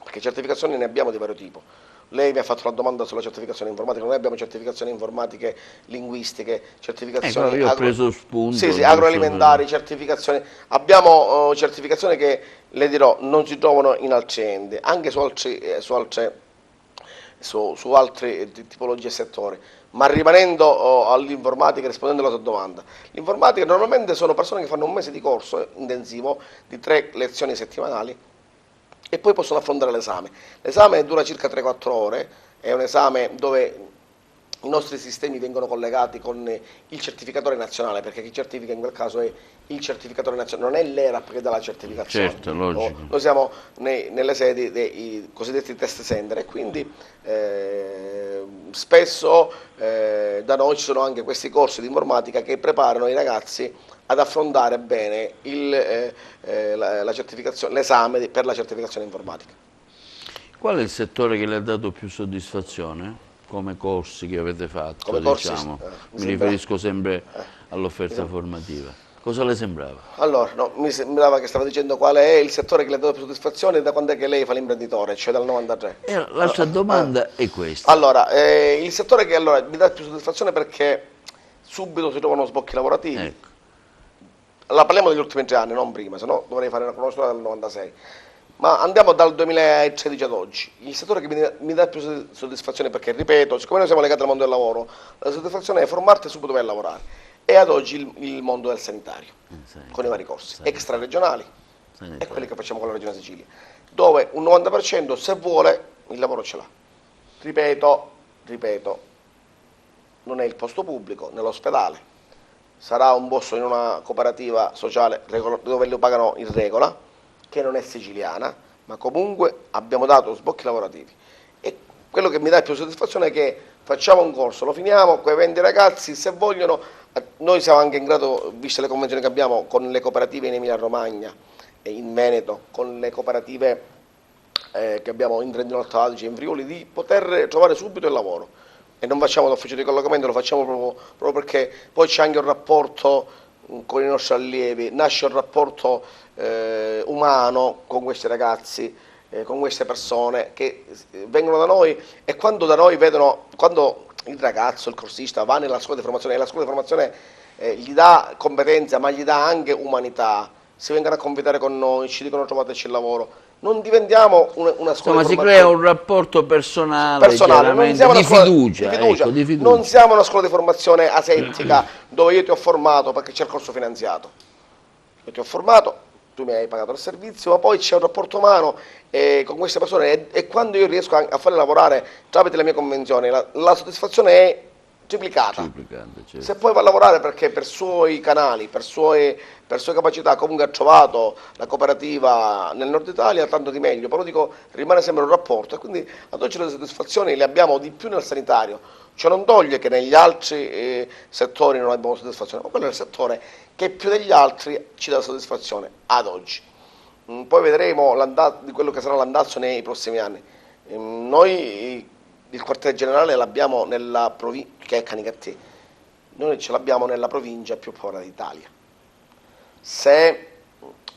Perché certificazioni ne abbiamo di vario tipo. Lei mi ha fatto la domanda sulla certificazione informatica, noi abbiamo certificazioni informatiche, linguistiche, certificazioni io ho preso spunto. sì, agroalimentari, certificazioni. Abbiamo certificazioni che, le dirò, non si trovano in altri enti, anche su altre tipologie e settori. Ma rimanendo all'informatica, rispondendo alla tua domanda, l'informatica normalmente sono persone che fanno un mese di corso intensivo di 3 lezioni settimanali e poi possono affrontare l'esame. L'esame dura circa 3-4 ore, è un esame dove i nostri sistemi vengono collegati con il certificatore nazionale, perché chi certifica in quel caso è il certificatore nazionale, non è l'ERAP che dà la certificazione. Certo, logico. Noi siamo nelle sedi dei cosiddetti test center e quindi spesso da noi ci sono anche questi corsi di informatica che preparano i ragazzi ad affrontare bene l'esame per la certificazione informatica. Qual è il settore che le ha dato più soddisfazione come corsi che avete fatto? Come corsi, mi riferisco sempre all'offerta formativa. Cosa le sembrava? Allora, no, mi sembrava che stava dicendo qual è il settore che le ha dato più soddisfazione e da quando è che lei fa l'imprenditore, cioè dal 93. L'altra domanda è questa. Allora, il settore che mi dà più soddisfazione perché subito si trovano sbocchi lavorativi. Ecco. Allora, parliamo degli ultimi 3 anni, non prima, se no dovrei fare una conoscenza dal 96. Ma andiamo dal 2013 ad oggi. Il settore che mi dà più soddisfazione perché, ripeto, siccome noi siamo legati al mondo del lavoro, la soddisfazione è formarti e subito vai a lavorare. E ad oggi il mondo del sanitario, con i vari corsi extraregionali e quelli che facciamo con la Regione Sicilia, dove un 90% se vuole il lavoro ce l'ha. Ripeto, non è il posto pubblico, nell'ospedale, sarà un posto in una cooperativa sociale dove lo pagano in regola, che non è siciliana, ma comunque abbiamo dato sbocchi lavorativi. E quello che mi dà più soddisfazione è che facciamo un corso, lo finiamo, quei 20 ragazzi, se vogliono, noi siamo anche in grado, viste le convenzioni che abbiamo con le cooperative in Emilia Romagna e in Veneto, con le cooperative che abbiamo in Trentino Alto Adige, in Friuli, di poter trovare subito il lavoro. E non facciamo l'ufficio di collocamento, lo facciamo proprio perché poi c'è anche un rapporto con i nostri allievi, nasce un rapporto umano con questi ragazzi, con queste persone che vengono da noi e quando da noi vedono, quando il ragazzo, il corsista va nella scuola di formazione e la scuola di formazione gli dà competenza ma gli dà anche umanità, si vengono a convitare con noi, ci dicono trovateci il lavoro, non diventiamo una scuola Insomma, di si formazione. crea un rapporto personale Non siamo di fiducia, ecco, di fiducia. Non siamo una scuola di formazione asettica dove io ti ho formato perché c'è il corso finanziato. Io ti ho formato, tu mi hai pagato il servizio, ma poi c'è un rapporto umano con queste persone e quando io riesco a farle lavorare tramite le mie convenzioni, la soddisfazione è triplicata. Certo. Se poi va a lavorare perché per suoi canali, per sue capacità comunque ha trovato la cooperativa nel nord Italia, tanto di meglio, però dico rimane sempre un rapporto e quindi ad oggi le soddisfazioni le abbiamo di più nel sanitario, ciò non toglie che negli altri settori non abbiamo soddisfazione, ma quello è il settore che più degli altri ci dà soddisfazione ad oggi. Poi vedremo di quello che sarà l'andazzo nei prossimi anni. Noi il quartiere generale l'abbiamo nella provincia, che è Canicattì, noi ce l'abbiamo nella provincia più povera d'Italia. Se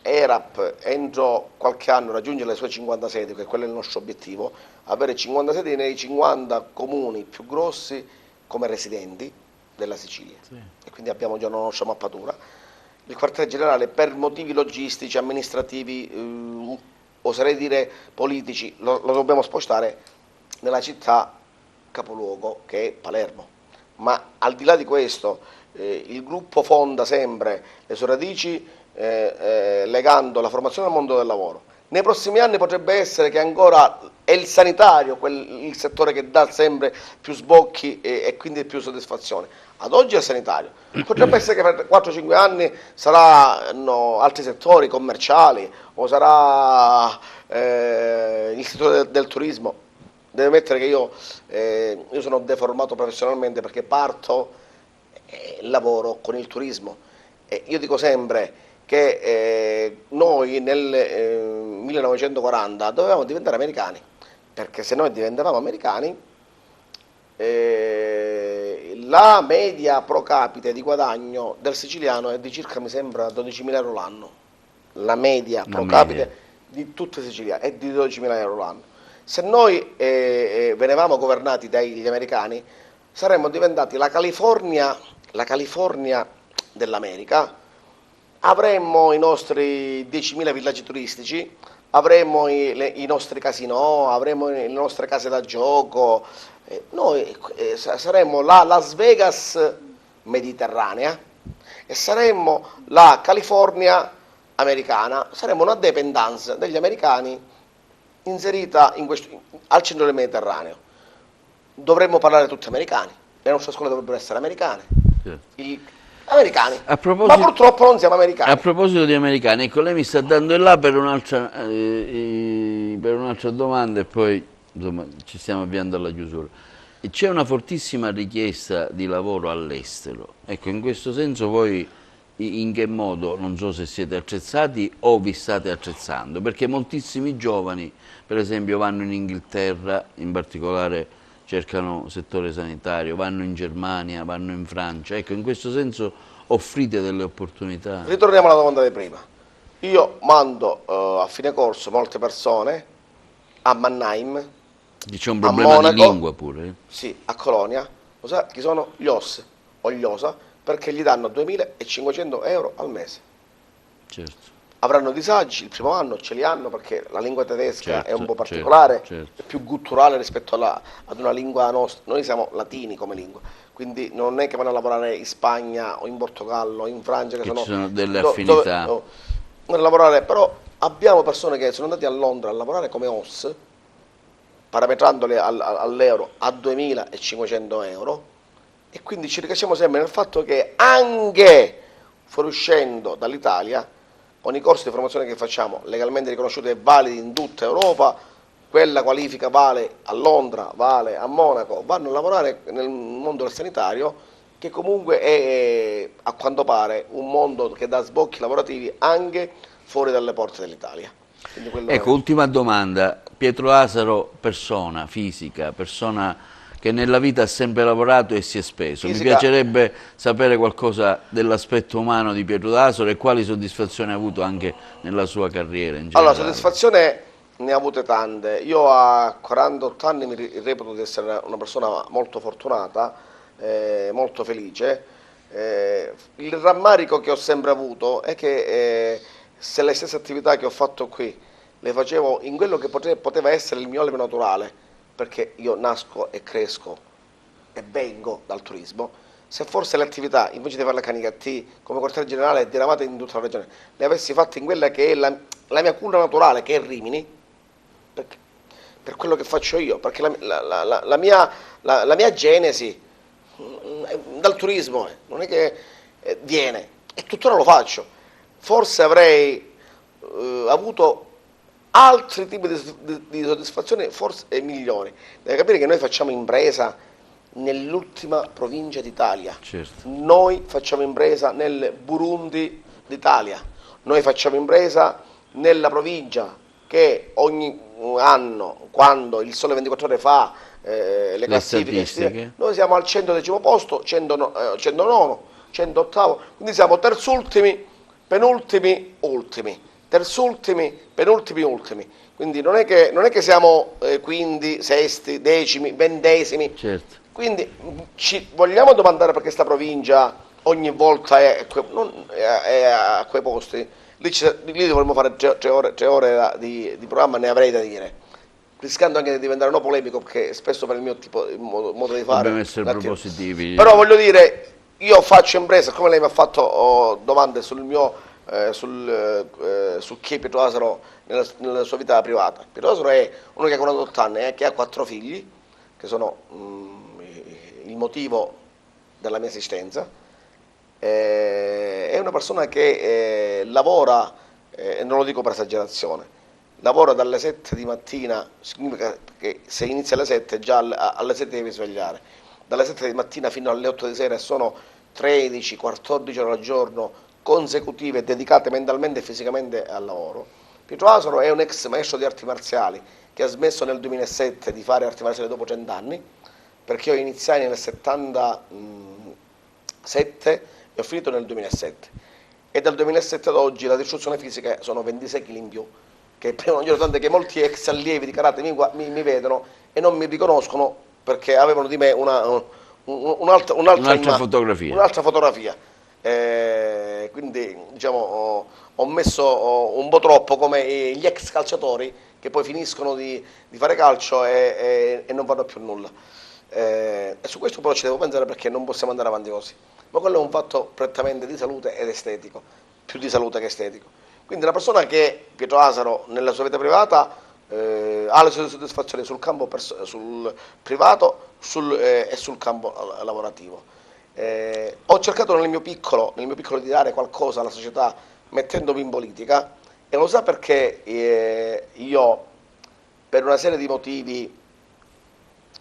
ERAP entro qualche anno raggiunge le sue 50 sedi, che quello è il nostro obiettivo, avere 50 sedi nei 50 comuni più grossi come residenti della Sicilia. Sì. E quindi abbiamo già una nostra mappatura. Il quartiere generale per motivi logistici, amministrativi, oserei dire politici, lo dobbiamo spostare nella città capoluogo che è Palermo. Ma al di là di questo, il gruppo fonda sempre le sue radici legando la formazione al mondo del lavoro. Nei prossimi anni potrebbe essere che ancora è il sanitario il settore che dà sempre più sbocchi e quindi più soddisfazione. Ad oggi è il sanitario. Potrebbe essere che per 4-5 anni saranno altri settori commerciali o sarà il settore del turismo. Devo ammettere che io sono deformato professionalmente perché parto e lavoro con il turismo. E io dico sempre che noi nel 1940 dovevamo diventare americani, perché se noi diventavamo americani la media pro capite di guadagno del siciliano è di circa, mi sembra, 12.000 euro l'anno. La media pro capite di tutti i siciliani è di 12.000 euro l'anno. Se noi venivamo governati dagli americani, saremmo diventati la California dell'America, avremmo i nostri 10.000 villaggi turistici, avremmo i nostri casinò, avremmo le nostre case da gioco, noi saremmo la Las Vegas mediterranea e saremmo la California americana, saremmo una dependance degli americani inserita al centro del Mediterraneo. Dovremmo parlare tutti americani, le nostre scuole dovrebbero essere americane, americani, ma purtroppo non siamo americani. A proposito di americani, ecco, lei mi sta dando il là per un'altra domanda e poi insomma, ci stiamo avviando alla chiusura. C'è una fortissima richiesta di lavoro all'estero, ecco, in questo senso voi in che modo, non so se siete attrezzati o vi state attrezzando, perché moltissimi giovani per esempio vanno in Inghilterra, in particolare cercano settore sanitario, vanno in Germania, vanno in Francia, ecco, in questo senso offrite delle opportunità. Ritorniamo alla domanda di prima. Io mando a fine corso molte persone a Mannheim, c'è un problema Monaco, di lingua pure. Sì, a Colonia. Lo sa chi sono? Gli OS o gli OSA, perché gli danno 2.500 euro al mese. Certo. Avranno disagi il primo anno, ce li hanno perché la lingua tedesca è un po' certo, particolare, certo. è più gutturale rispetto ad una lingua nostra. Noi siamo latini come lingua, quindi non è che vanno a lavorare in Spagna o in Portogallo o in Francia, che ci sono delle affinità. Però abbiamo persone che sono andate a Londra a lavorare come OS, parametrandole all'euro a 2.500 euro, e quindi ci ricacciamo sempre nel fatto che anche fuoriuscendo dall'Italia, con i corsi di formazione che facciamo legalmente riconosciuti e validi in tutta Europa, quella qualifica vale a Londra, vale a Monaco, vanno a lavorare nel mondo del sanitario, che comunque è, a quanto pare, un mondo che dà sbocchi lavorativi anche fuori dalle porte dell'Italia. Ecco, ultima domanda. Pietro Asaro, persona fisica, persona che nella vita ha sempre lavorato e si è speso. Mi piacerebbe sapere qualcosa dell'aspetto umano di Pietro Asaro e quali soddisfazioni ha avuto anche nella sua carriera in generale. Allora, soddisfazione ne ha avute tante. Io a 48 anni mi reputo di essere una persona molto fortunata, molto felice. Il rammarico che ho sempre avuto è che se le stesse attività che ho fatto qui le facevo in quello che poteva essere il mio alveo naturale, perché io nasco e cresco e vengo dal turismo, se forse le attività, invece di farle a Canicattì, come quartiere generale diramate in tutta la regione, le avessi fatte in quella che è la mia culla naturale, che è Rimini, per quello che faccio io, perché la mia genesi dal turismo non è che viene, e tuttora lo faccio. Forse avrei avuto altri tipi di soddisfazioni, forse migliori. Deve capire che noi facciamo impresa nell'ultima provincia d'Italia. Certo. Noi facciamo impresa nel Burundi d'Italia. Noi facciamo impresa nella provincia che ogni anno, quando il Sole 24 Ore fa le classifiche, noi siamo al 110° posto, 109, 108, quindi siamo terzultimi, penultimi, ultimi. Terzultimi, penultimi, ultimi. Quindi non è che siamo quindi, sesti, decimi, ventesimi. Certo. Quindi ci vogliamo domandare perché sta provincia ogni volta è a quei posti. Lì dovremmo fare 3 ore di programma, ne avrei da dire, rischiando anche di diventare polemico, perché spesso per il mio modo di fare dobbiamo essere propositivi. Però voglio dire, io faccio impresa, come lei mi ha fatto domande sul mio su chi è Pietro Asaro nella sua vita privata. Pietro Asaro è uno che ha 48 anni e che ha 4 figli, che sono il motivo della mia esistenza. È una persona che lavora, e non lo dico per esagerazione, lavora dalle 7 di mattina, significa che se inizia alle 7 già alle 7 devi svegliare, dalle 7 di mattina fino alle 8 di sera, sono 13-14 ore al giorno consecutive dedicate mentalmente e fisicamente al lavoro. Pietro Asaro è un ex maestro di arti marziali che ha smesso nel 2007 di fare arti marziali dopo 30 anni, perché io iniziai nel 77 e ho finito nel 2007. E dal 2007 ad oggi la distruzione fisica sono 26 kg in più, che prima non ero tante che molti ex allievi di karate mi vedono e non mi riconoscono perché avevano di me Un'altra fotografia. Un'altra fotografia. Quindi diciamo ho messo un po' troppo come gli ex calciatori che poi finiscono di fare calcio e non vanno più nulla. E su questo però ci devo pensare perché non possiamo andare avanti così. Ma quello è un fatto prettamente di salute ed estetico, più di salute che estetico. Quindi una persona che Pietro Asaro nella sua vita privata ha le sue soddisfazioni sul campo sul privato e sul campo lavorativo. Ho cercato nel mio piccolo di dare qualcosa alla società mettendomi in politica e lo sa perché io per una serie di motivi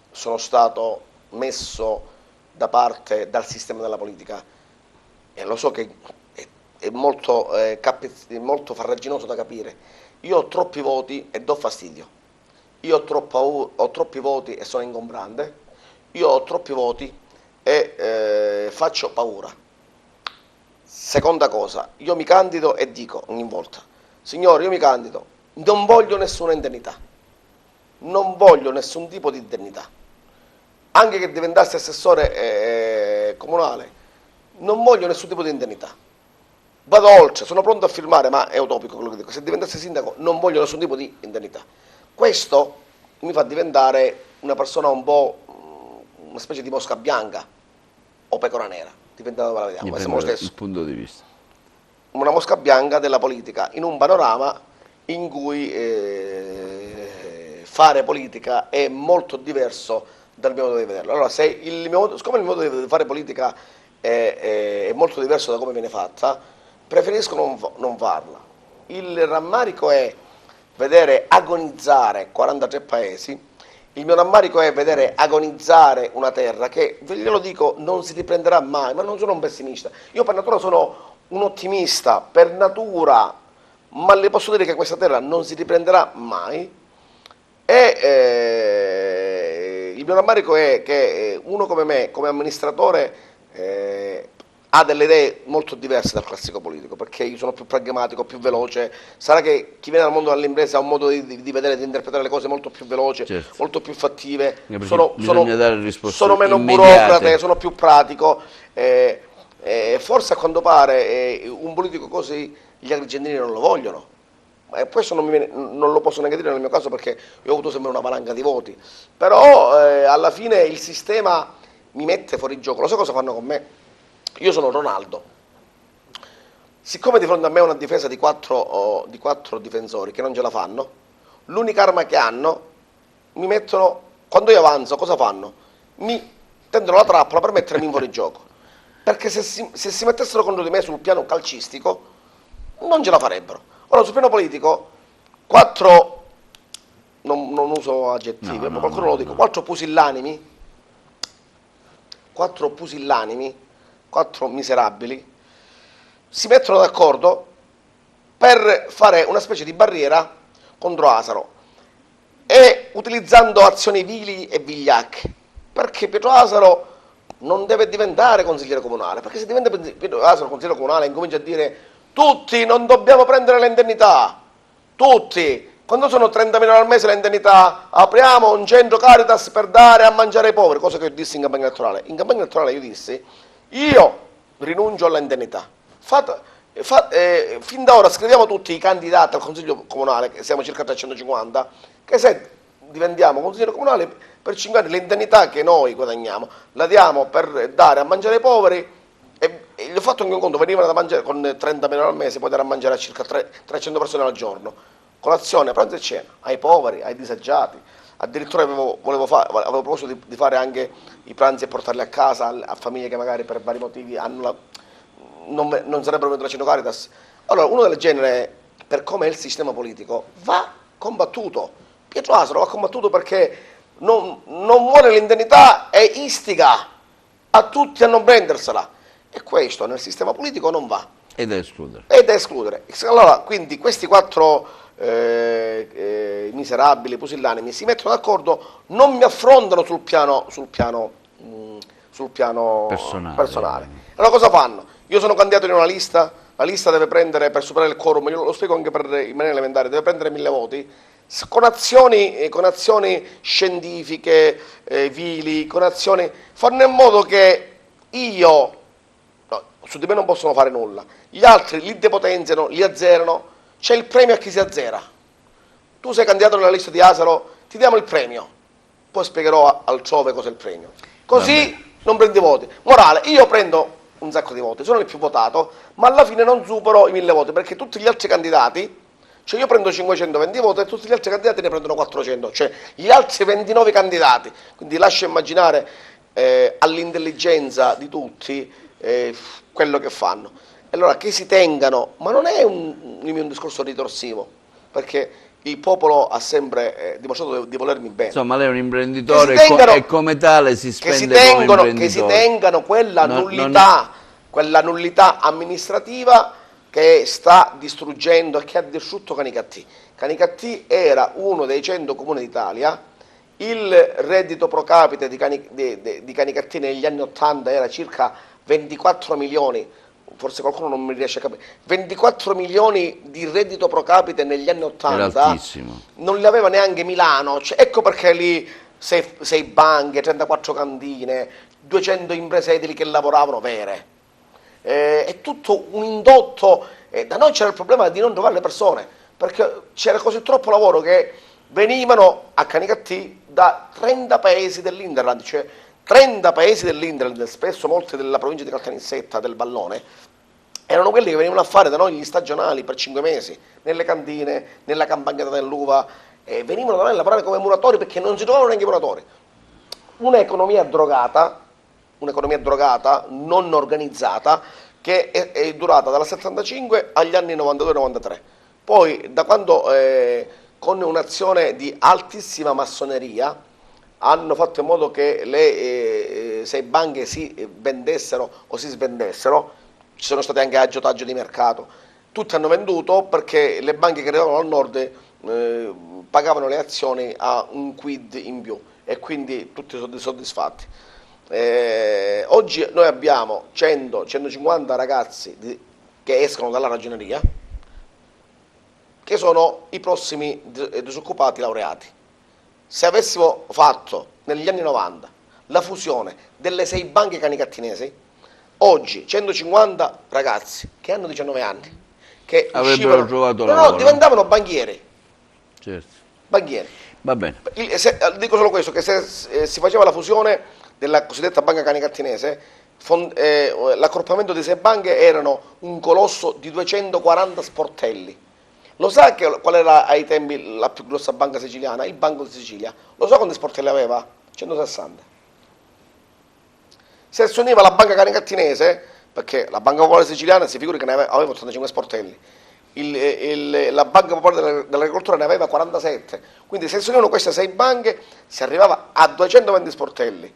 sono stato messo da parte dal sistema della politica e lo so che è molto farraginoso da capire. Io ho troppi voti e do fastidio. Io ho troppi voti e sono ingombrante. Io ho troppi voti e faccio paura. Seconda cosa, io mi candido e dico ogni volta, signore, io mi candido, non voglio nessuna indennità, non voglio nessun tipo di indennità, anche che diventassi assessore comunale, non voglio nessun tipo di indennità. Vado oltre, sono pronto a firmare, ma è utopico quello che dico, se diventassi sindaco non voglio nessun tipo di indennità. Questo mi fa diventare una persona un po' una specie di mosca bianca o pecora nera, dipende da dove la vediamo, ma siamo lo stesso. Il punto di vista. Una mosca bianca della politica in un panorama in cui fare politica è molto diverso dal mio modo di vederlo. Allora, siccome il mio modo di fare politica è molto diverso da come viene fatta, preferisco non farla. Il rammarico è vedere agonizzare 43 paesi. Il mio rammarico è vedere agonizzare una terra che, ve glielo dico, non si riprenderà mai, ma non sono un pessimista. Io per natura sono un ottimista, per natura, ma le posso dire che questa terra non si riprenderà mai. E il mio rammarico è che uno come me, come amministratore, ha delle idee molto diverse dal classico politico, perché io sono più pragmatico, più veloce. Sarà che chi viene dal mondo dell'impresa ha un modo di vedere, di interpretare le cose molto più veloce, certo, molto più fattive, sono meno burocrate, sono più pratico. Forse a quanto pare un politico così gli agrigentini non lo vogliono. Questo non lo posso neanche dire nel mio caso perché io ho avuto sempre una valanga di voti, però alla fine il sistema mi mette fuori gioco. Lo so cosa fanno con me? Io sono Ronaldo, siccome di fronte a me è una difesa di quattro difensori che non ce la fanno, l'unica arma che hanno, mi mettono, quando io avanzo cosa fanno? Mi tendono la trappola per mettermi in fuori gioco, perché se si mettessero contro di me sul piano calcistico non ce la farebbero. Ora sul piano politico, non uso aggettivi, ma qualcuno lo dico, 4 pusillanimi, 4 miserabili, si mettono d'accordo per fare una specie di barriera contro Asaro e utilizzando azioni vili e vigliacche, perché Pietro Asaro non deve diventare consigliere comunale, perché se diventa Pietro Asaro consigliere comunale incomincia a dire tutti non dobbiamo prendere le indennità, tutti, quando sono 30.000 al mese le indennità, apriamo un centro Caritas per dare a mangiare ai poveri, cosa che io dissi in campagna elettorale. In campagna elettorale io dissi, io rinuncio alla indennità. Fin da ora scriviamo tutti i candidati al Consiglio Comunale, che siamo circa 350, che se diventiamo consigliere comunale per 5 anni l'indennità che noi guadagniamo la diamo per dare a mangiare ai poveri E gli ho fatto anche un conto, venivano da mangiare con 30.000 al mese, poi andare a mangiare a circa 300 persone al giorno, colazione, pranzo e cena, ai poveri, ai disagiati. Addirittura avevo proposito di fare anche i pranzi e portarli a casa a famiglie che magari per vari motivi non sarebbero venuti a Cino Caritas. Allora, uno del genere, per come è il sistema politico, va combattuto. Pietro Asaro va combattuto perché non vuole l'indennità e istiga a tutti a non prendersela. E questo nel sistema politico non va. Ed è escludere. Ed è escludere. Allora, quindi questi 4 miserabili pusillanimi si mettono d'accordo, non mi affrontano sul piano personale. Allora cosa fanno? Io sono candidato in una lista, la lista deve prendere, per superare il quorum, io lo spiego anche in maniera elementare, deve prendere 1000 voti, con azioni scientifiche, vili, fanno in modo che su di me non possono fare nulla, gli altri li depotenziano, li azzerano, c'è il premio a chi si azzera. Tu sei candidato nella lista di Asaro, ti diamo il premio, poi spiegherò altrove cos'è il premio. Così non prendi voti. Morale, io prendo un sacco di voti, sono il più votato, ma alla fine non supero i 1000 voti, perché tutti gli altri candidati, cioè io prendo 520 voti e tutti gli altri candidati ne prendono 400, cioè gli altri 29 candidati. Quindi lascia immaginare all'intelligenza di tutti quello che fanno. Allora che si tengano, ma non è un discorso ritorsivo, perché il popolo ha sempre dimostrato di volermi bene. Insomma, lei è un imprenditore e come tale si spende come imprenditore. Che si tengano quella nullità amministrativa che sta distruggendo e che ha distrutto Canicattì. Canicattì era uno dei 100 comuni d'Italia, il reddito pro capite di Canicattì negli anni 80 era circa 24 milioni, forse qualcuno non mi riesce a capire, 24 milioni di reddito pro capite negli anni 80, non li aveva neanche Milano, cioè, ecco perché lì 6 banche, 34 cantine, 200 imprese edili che lavoravano vere, è tutto un indotto, da noi c'era il problema di non trovare le persone, perché c'era così troppo lavoro che venivano a Canicattì da 30 paesi dell'Interland, cioè 30 paesi dell'Interland, spesso molti della provincia di Caltanissetta, del Vallone, erano quelli che venivano a fare da noi gli stagionali per 5 mesi, nelle cantine, nella campagnata dell'uva, venivano da noi a lavorare come muratori perché non si trovavano neanche i muratori. Un'economia drogata, non organizzata, che è durata dal 75 agli anni 92-93. Poi, da quando con un'azione di altissima massoneria hanno fatto in modo che le 6 banche si vendessero o si svendessero, ci sono stati anche aggiotaggio di mercato, tutti hanno venduto perché le banche che arrivavano al nord pagavano le azioni a un quid in più e quindi tutti soddisfatti. Oggi noi abbiamo 100-150 ragazzi che escono dalla ragioneria, che sono i prossimi disoccupati laureati. Se avessimo fatto negli anni 90 la fusione delle 6 banche canicattinesi, oggi 150 ragazzi che hanno 19 anni, che avrebbero trovato lavoro, diventavano banchieri. Certo. Banchieri. Va bene. Dico solo questo, che se si faceva la fusione della cosiddetta banca canicattinese, l'accorpamento di 6 banche erano un colosso di 240 sportelli. Lo sa qual era ai tempi la più grossa banca siciliana? Il Banco di Sicilia. Lo sa quanti sportelli aveva? 160. Se si univa la banca canicattinese, perché la banca popolare siciliana si figuri che ne aveva 85 sportelli, la banca popolare dell'agricoltura ne aveva 47, quindi se si univano queste 6 banche si arrivava a 220 sportelli.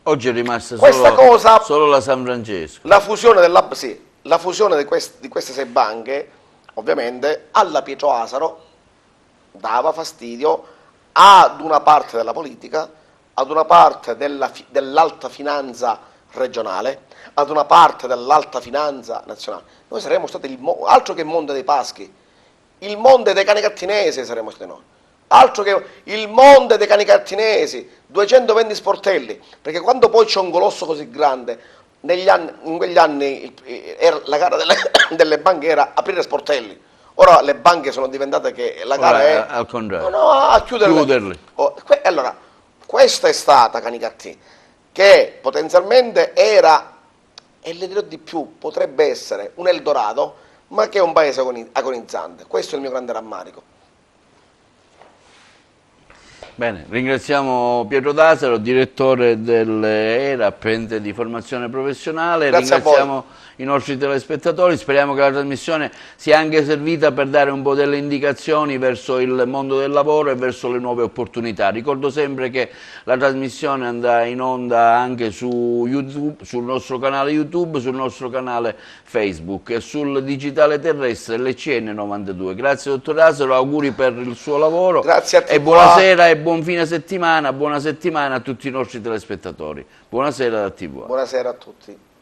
Oggi è rimasta solo la San Francesco. La fusione di queste 6 banche, ovviamente, alla Pietro Asaro dava fastidio ad una parte della politica, ad una parte dell'alta finanza regionale, ad una parte dell'alta finanza nazionale. Noi saremmo stati altro che il Monte dei Paschi, il Monte dei Canicattinesi saremmo stati noi, altro che il Monte dei Canicattinesi, 220 sportelli, perché quando poi c'è un colosso così grande, in quegli anni la gara delle banche era aprire sportelli. Ora le banche sono diventate che la gara è al contrario, a chiuderli. Allora, questa è stata Canicattì, che potenzialmente era e le dirò di più, potrebbe essere un Eldorado, ma che è un paese agonizzante. Questo è il mio grande rammarico. Bene, ringraziamo Pietro D'Asero, direttore dell'ERAP, ente di formazione professionale. Grazie a voi. Ringraziamo i nostri telespettatori, speriamo che la trasmissione sia anche servita per dare un po' delle indicazioni verso il mondo del lavoro e verso le nuove opportunità. Ricordo sempre che la trasmissione andrà in onda anche su YouTube, sul nostro canale YouTube, sul nostro canale Facebook e sul digitale terrestre LCN 92. Grazie dottor D'Asero, auguri per il suo lavoro. Grazie a tutti. E buonasera e buon fine settimana, buona settimana a tutti i nostri telespettatori. Buonasera da TV. Buonasera a tutti.